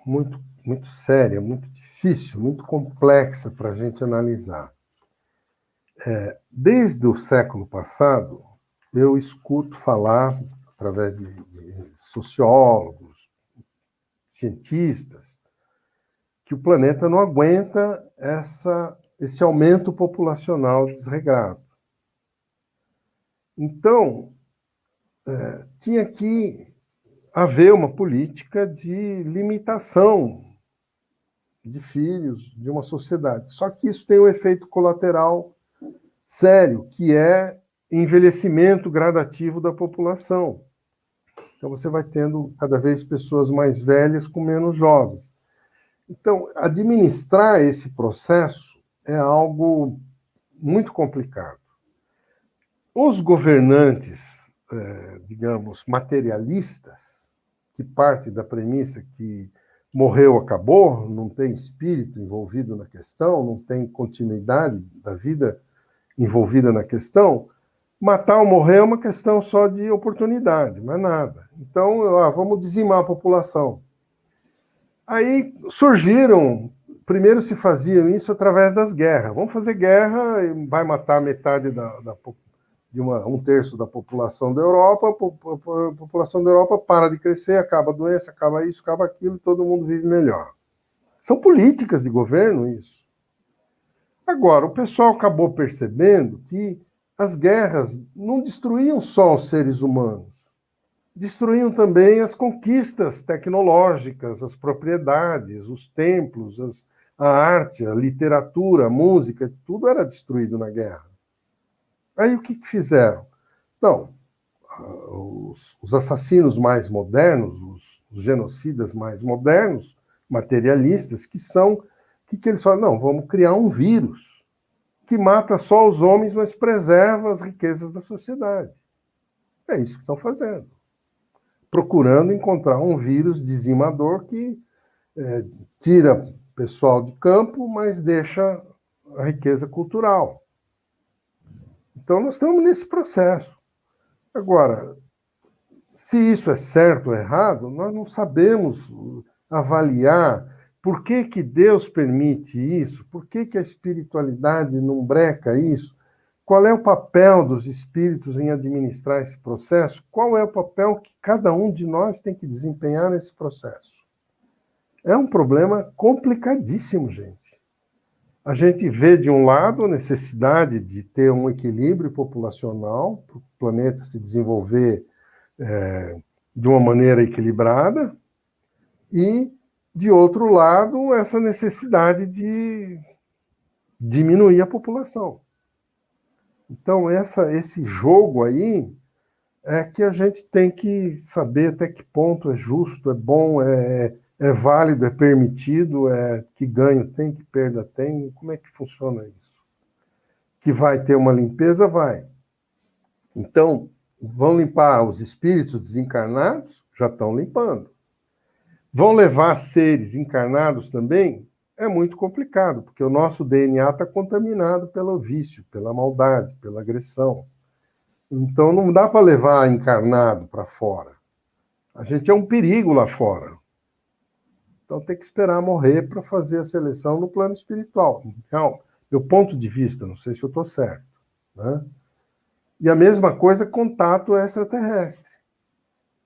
S2: muito, muito séria, muito difícil, muito complexa para a gente analisar. Desde o século passado, eu escuto falar, através de sociólogos, cientistas, que o planeta não aguenta esse aumento populacional desregrado. Então, tinha que haver uma política de limitação de filhos de uma sociedade. Só que isso tem um efeito colateral sério, que é envelhecimento gradativo da população. Então, você vai tendo cada vez pessoas mais velhas com menos jovens. Então, administrar esse processo é algo muito complicado. Os governantes, digamos, materialistas, que partem da premissa que morreu, acabou, não tem espírito envolvido na questão, não tem continuidade da vida envolvida na questão, matar ou morrer é uma questão só de oportunidade, mais nada. Então, vamos dizimar a população. Aí surgiram, primeiro se faziam isso através das guerras. Vamos fazer guerra e vai matar metade de 1/3 da população da Europa, a população da Europa para de crescer, acaba a doença, acaba isso, acaba aquilo, todo mundo vive melhor. São políticas de governo isso. Agora, o pessoal acabou percebendo que as guerras não destruíam só os seres humanos, destruíam também as conquistas tecnológicas, as propriedades, os templos, a arte, a literatura, a música, tudo era destruído na guerra. Aí o que fizeram? Não, os assassinos mais modernos, os os genocidas mais modernos, materialistas, que são, que eles falam? Não, vamos criar um vírus que mata só os homens, mas preserva as riquezas da sociedade. É isso que estão fazendo. Procurando encontrar um vírus dizimador que tira pessoal de campo, mas deixa a riqueza cultural. Então, nós estamos nesse processo. Agora, se isso é certo ou errado, nós não sabemos avaliar por que que Deus permite isso, por que que a espiritualidade não breca isso, qual é o papel dos espíritos em administrar esse processo, qual é o papel que cada um de nós tem que desempenhar nesse processo. É um problema complicadíssimo, gente. A gente vê, de um lado, a necessidade de ter um equilíbrio populacional, para o planeta se desenvolver de uma maneira equilibrada, e, de outro lado, essa necessidade de diminuir a população. Então, esse jogo aí é que a gente tem que saber até que ponto é justo, é bom, é válido, é permitido, que ganho tem, que perda tem, como é que funciona isso? Que vai ter uma limpeza? Vai. Então, vão limpar os espíritos desencarnados? Já estão limpando. Vão levar seres encarnados também? É muito complicado, porque o nosso DNA está contaminado pelo vício, pela maldade, pela agressão. Então, não dá para levar encarnado para fora. A gente é um perigo lá fora. Então, tem que esperar morrer para fazer a seleção no plano espiritual. Então, meu ponto de vista, não sei se eu estou certo, né? E a mesma coisa, contato extraterrestre.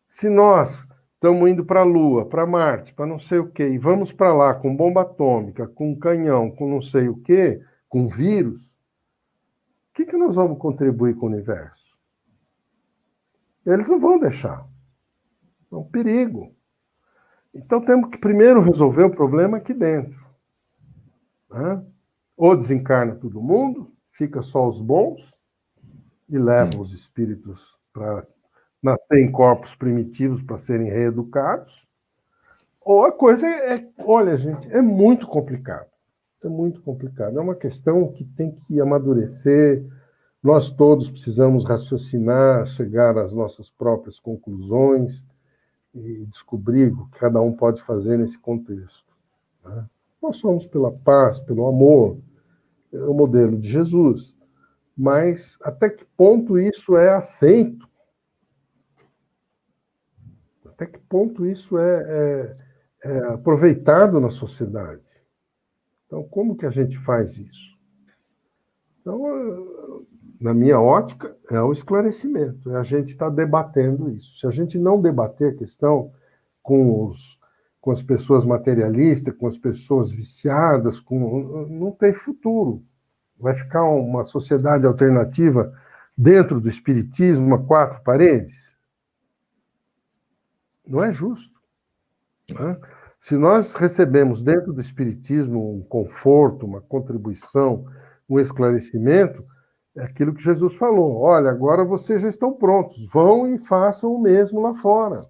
S2: Se nós estamos indo para a Lua, para Marte, para não sei o quê, e vamos para lá com bomba atômica, com canhão, com não sei o quê, com vírus, o que nós vamos contribuir com o universo? Eles não vão deixar. É um perigo. Então temos que primeiro resolver o problema aqui dentro, né? Ou desencarna todo mundo, fica só os bons, e leva os espíritos para nascer em corpos primitivos para serem reeducados, ou a coisa olha, gente, é muito complicado. É muito complicado. É uma questão que tem que amadurecer. Nós todos precisamos raciocinar, chegar às nossas próprias conclusões e descobrir o que cada um pode fazer nesse contexto, né? Nós somos pela paz, pelo amor, é o modelo de Jesus. Mas até que ponto isso é aceito? Até que ponto isso é aproveitado na sociedade? Então, como que a gente faz isso? Então, na minha ótica, é o esclarecimento, é a gente estar debatendo isso. Se a gente não debater a questão com as pessoas materialistas, com as pessoas viciadas, não tem futuro. Vai ficar uma sociedade alternativa dentro do espiritismo, a quatro paredes? Não é justo, né? Se nós recebemos dentro do espiritismo um conforto, uma contribuição, um esclarecimento, é aquilo que Jesus falou: olha, agora vocês já estão prontos, vão e façam o mesmo lá fora.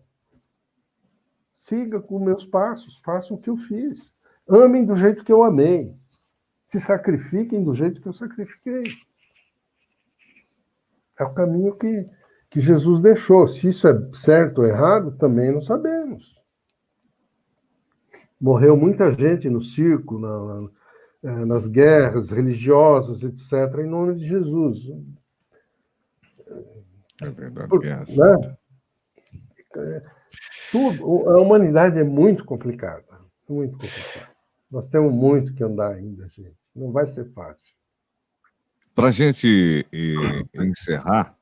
S2: Siga com meus passos, façam o que eu fiz. Amem do jeito que eu amei. Se sacrifiquem do jeito que eu sacrifiquei. É o caminho que Jesus deixou. Se isso é certo ou errado, também não sabemos. Morreu muita gente no circo, nas guerras religiosas, etc., em nome de Jesus.
S1: É verdade,
S2: né? A humanidade é muito complicada. Muito complicada. Nós temos muito que andar ainda, gente. Não vai ser fácil.
S1: Para a gente encerrar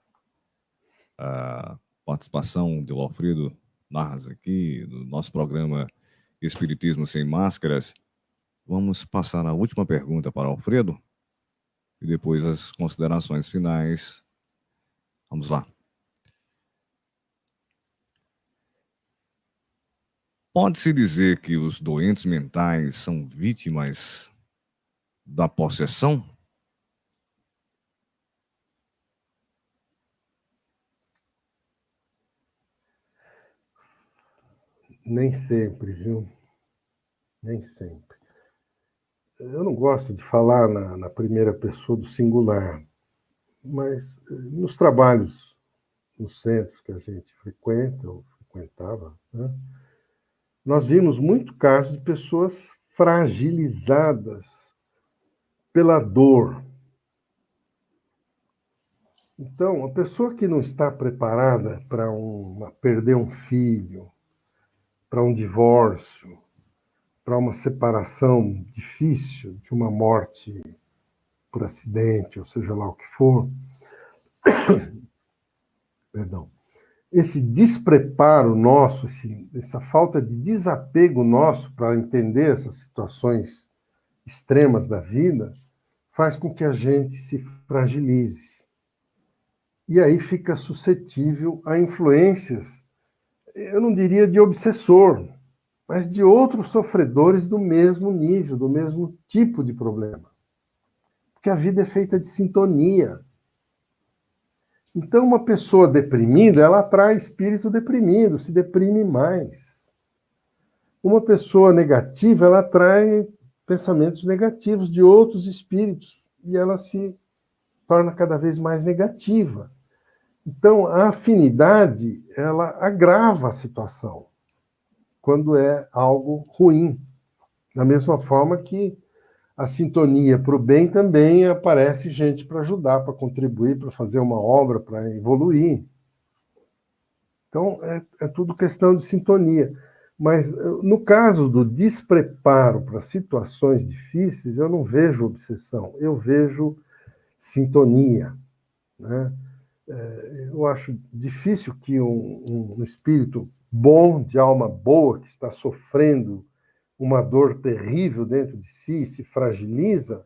S1: a participação do Alfredo Narras aqui, do nosso programa Espiritismo Sem Máscaras, vamos passar a última pergunta para Alfredo e depois as considerações finais. Vamos lá. Pode-se dizer que os doentes mentais são vítimas da possessão?
S2: Nem sempre, viu? Nem sempre. Eu não gosto de falar na primeira pessoa do singular, mas nos trabalhos, nos centros que a gente frequenta, ou frequentava, né, nós vimos muito casos de pessoas fragilizadas pela dor. Então, a pessoa que não está preparada para perder um filho, para um divórcio, para uma separação difícil, de uma morte por acidente, ou seja lá o que for, perdão, esse despreparo nosso, essa falta de desapego nosso para entender essas situações extremas da vida, faz com que a gente se fragilize. E aí fica suscetível a influências, eu não diria de obsessor, mas de outros sofredores do mesmo nível, do mesmo tipo de problema. Porque a vida é feita de sintonia. Então, uma pessoa deprimida, ela atrai espírito deprimido, se deprime mais. Uma pessoa negativa, ela atrai pensamentos negativos de outros espíritos e ela se torna cada vez mais negativa. Então, a afinidade, ela agrava a situação quando é algo ruim. Da mesma forma que a sintonia para o bem também aparece gente para ajudar, para contribuir, para fazer uma obra, para evoluir. Então, é tudo questão de sintonia. Mas, no caso do despreparo para situações difíceis, eu não vejo obsessão, eu vejo sintonia, né? Eu acho difícil que um espírito bom, de alma boa, que está sofrendo uma dor terrível dentro de si, se fragiliza,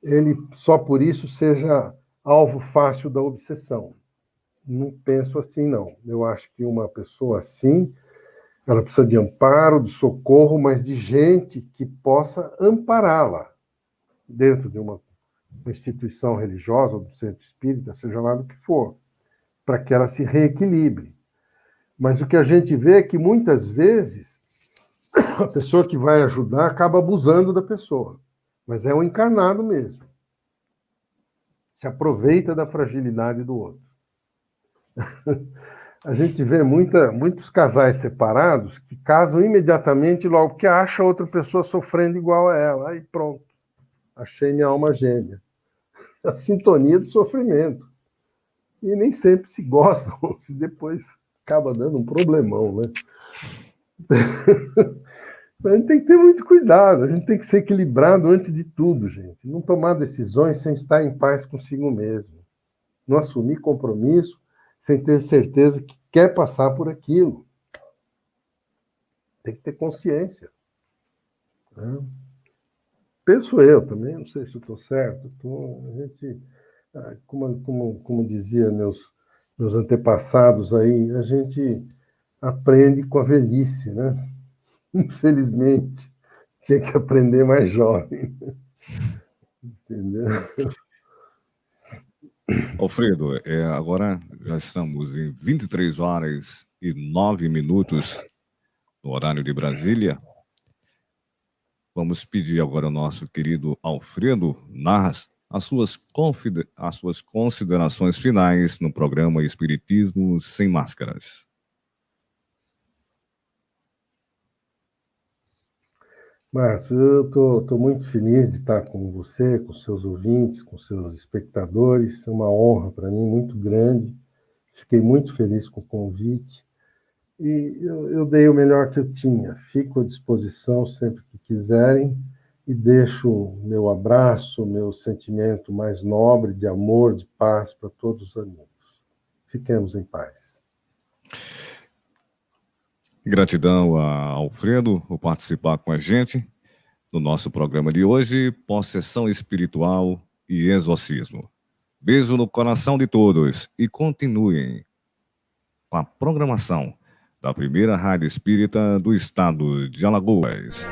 S2: ele só por isso seja alvo fácil da obsessão. Não penso assim, não. Eu acho que uma pessoa assim, ela precisa de amparo, de socorro, mas de gente que possa ampará-la dentro de uma instituição religiosa, ou do centro espírita, seja lá do que for, para que ela se reequilibre. Mas o que a gente vê é que muitas vezes a pessoa que vai ajudar acaba abusando da pessoa, mas é um encarnado mesmo. Se aproveita da fragilidade do outro. A gente vê muitos casais separados que casam imediatamente logo que acha outra pessoa sofrendo igual a ela. Aí pronto, achei minha alma gêmea. A sintonia do sofrimento. E nem sempre se gostam, se depois acaba dando um problemão, né? A gente tem que ter muito cuidado, a gente tem que ser equilibrado antes de tudo, gente. Não tomar decisões sem estar em paz consigo mesmo. Não assumir compromisso sem ter certeza que quer passar por aquilo. Tem que ter consciência. Né? Penso eu também, não sei se eu estou certo. A gente, como dizia meus antepassados aí, a gente aprende com a velhice, né? Infelizmente, tinha que aprender mais jovem. Entendeu?
S1: Alfredo, agora já estamos em 23 horas e 9 minutos no horário de Brasília. Vamos pedir agora ao nosso querido Alfredo Narras as suas considerações finais no programa Espiritismo Sem Máscaras.
S2: Márcio, eu estou muito feliz de estar com você, com seus ouvintes, com seus espectadores. É uma honra para mim muito grande. Fiquei muito feliz com o convite. E eu dei o melhor que eu tinha. Fico à disposição sempre que quiserem e deixo meu abraço, meu sentimento mais nobre de amor, de paz para todos os amigos. Fiquemos em paz.
S1: Gratidão a Alfredo por participar com a gente no nosso programa de hoje, Possessão Espiritual e Exorcismo. Beijo no coração de todos e continuem com a programação da primeira rádio espírita do estado de Alagoas.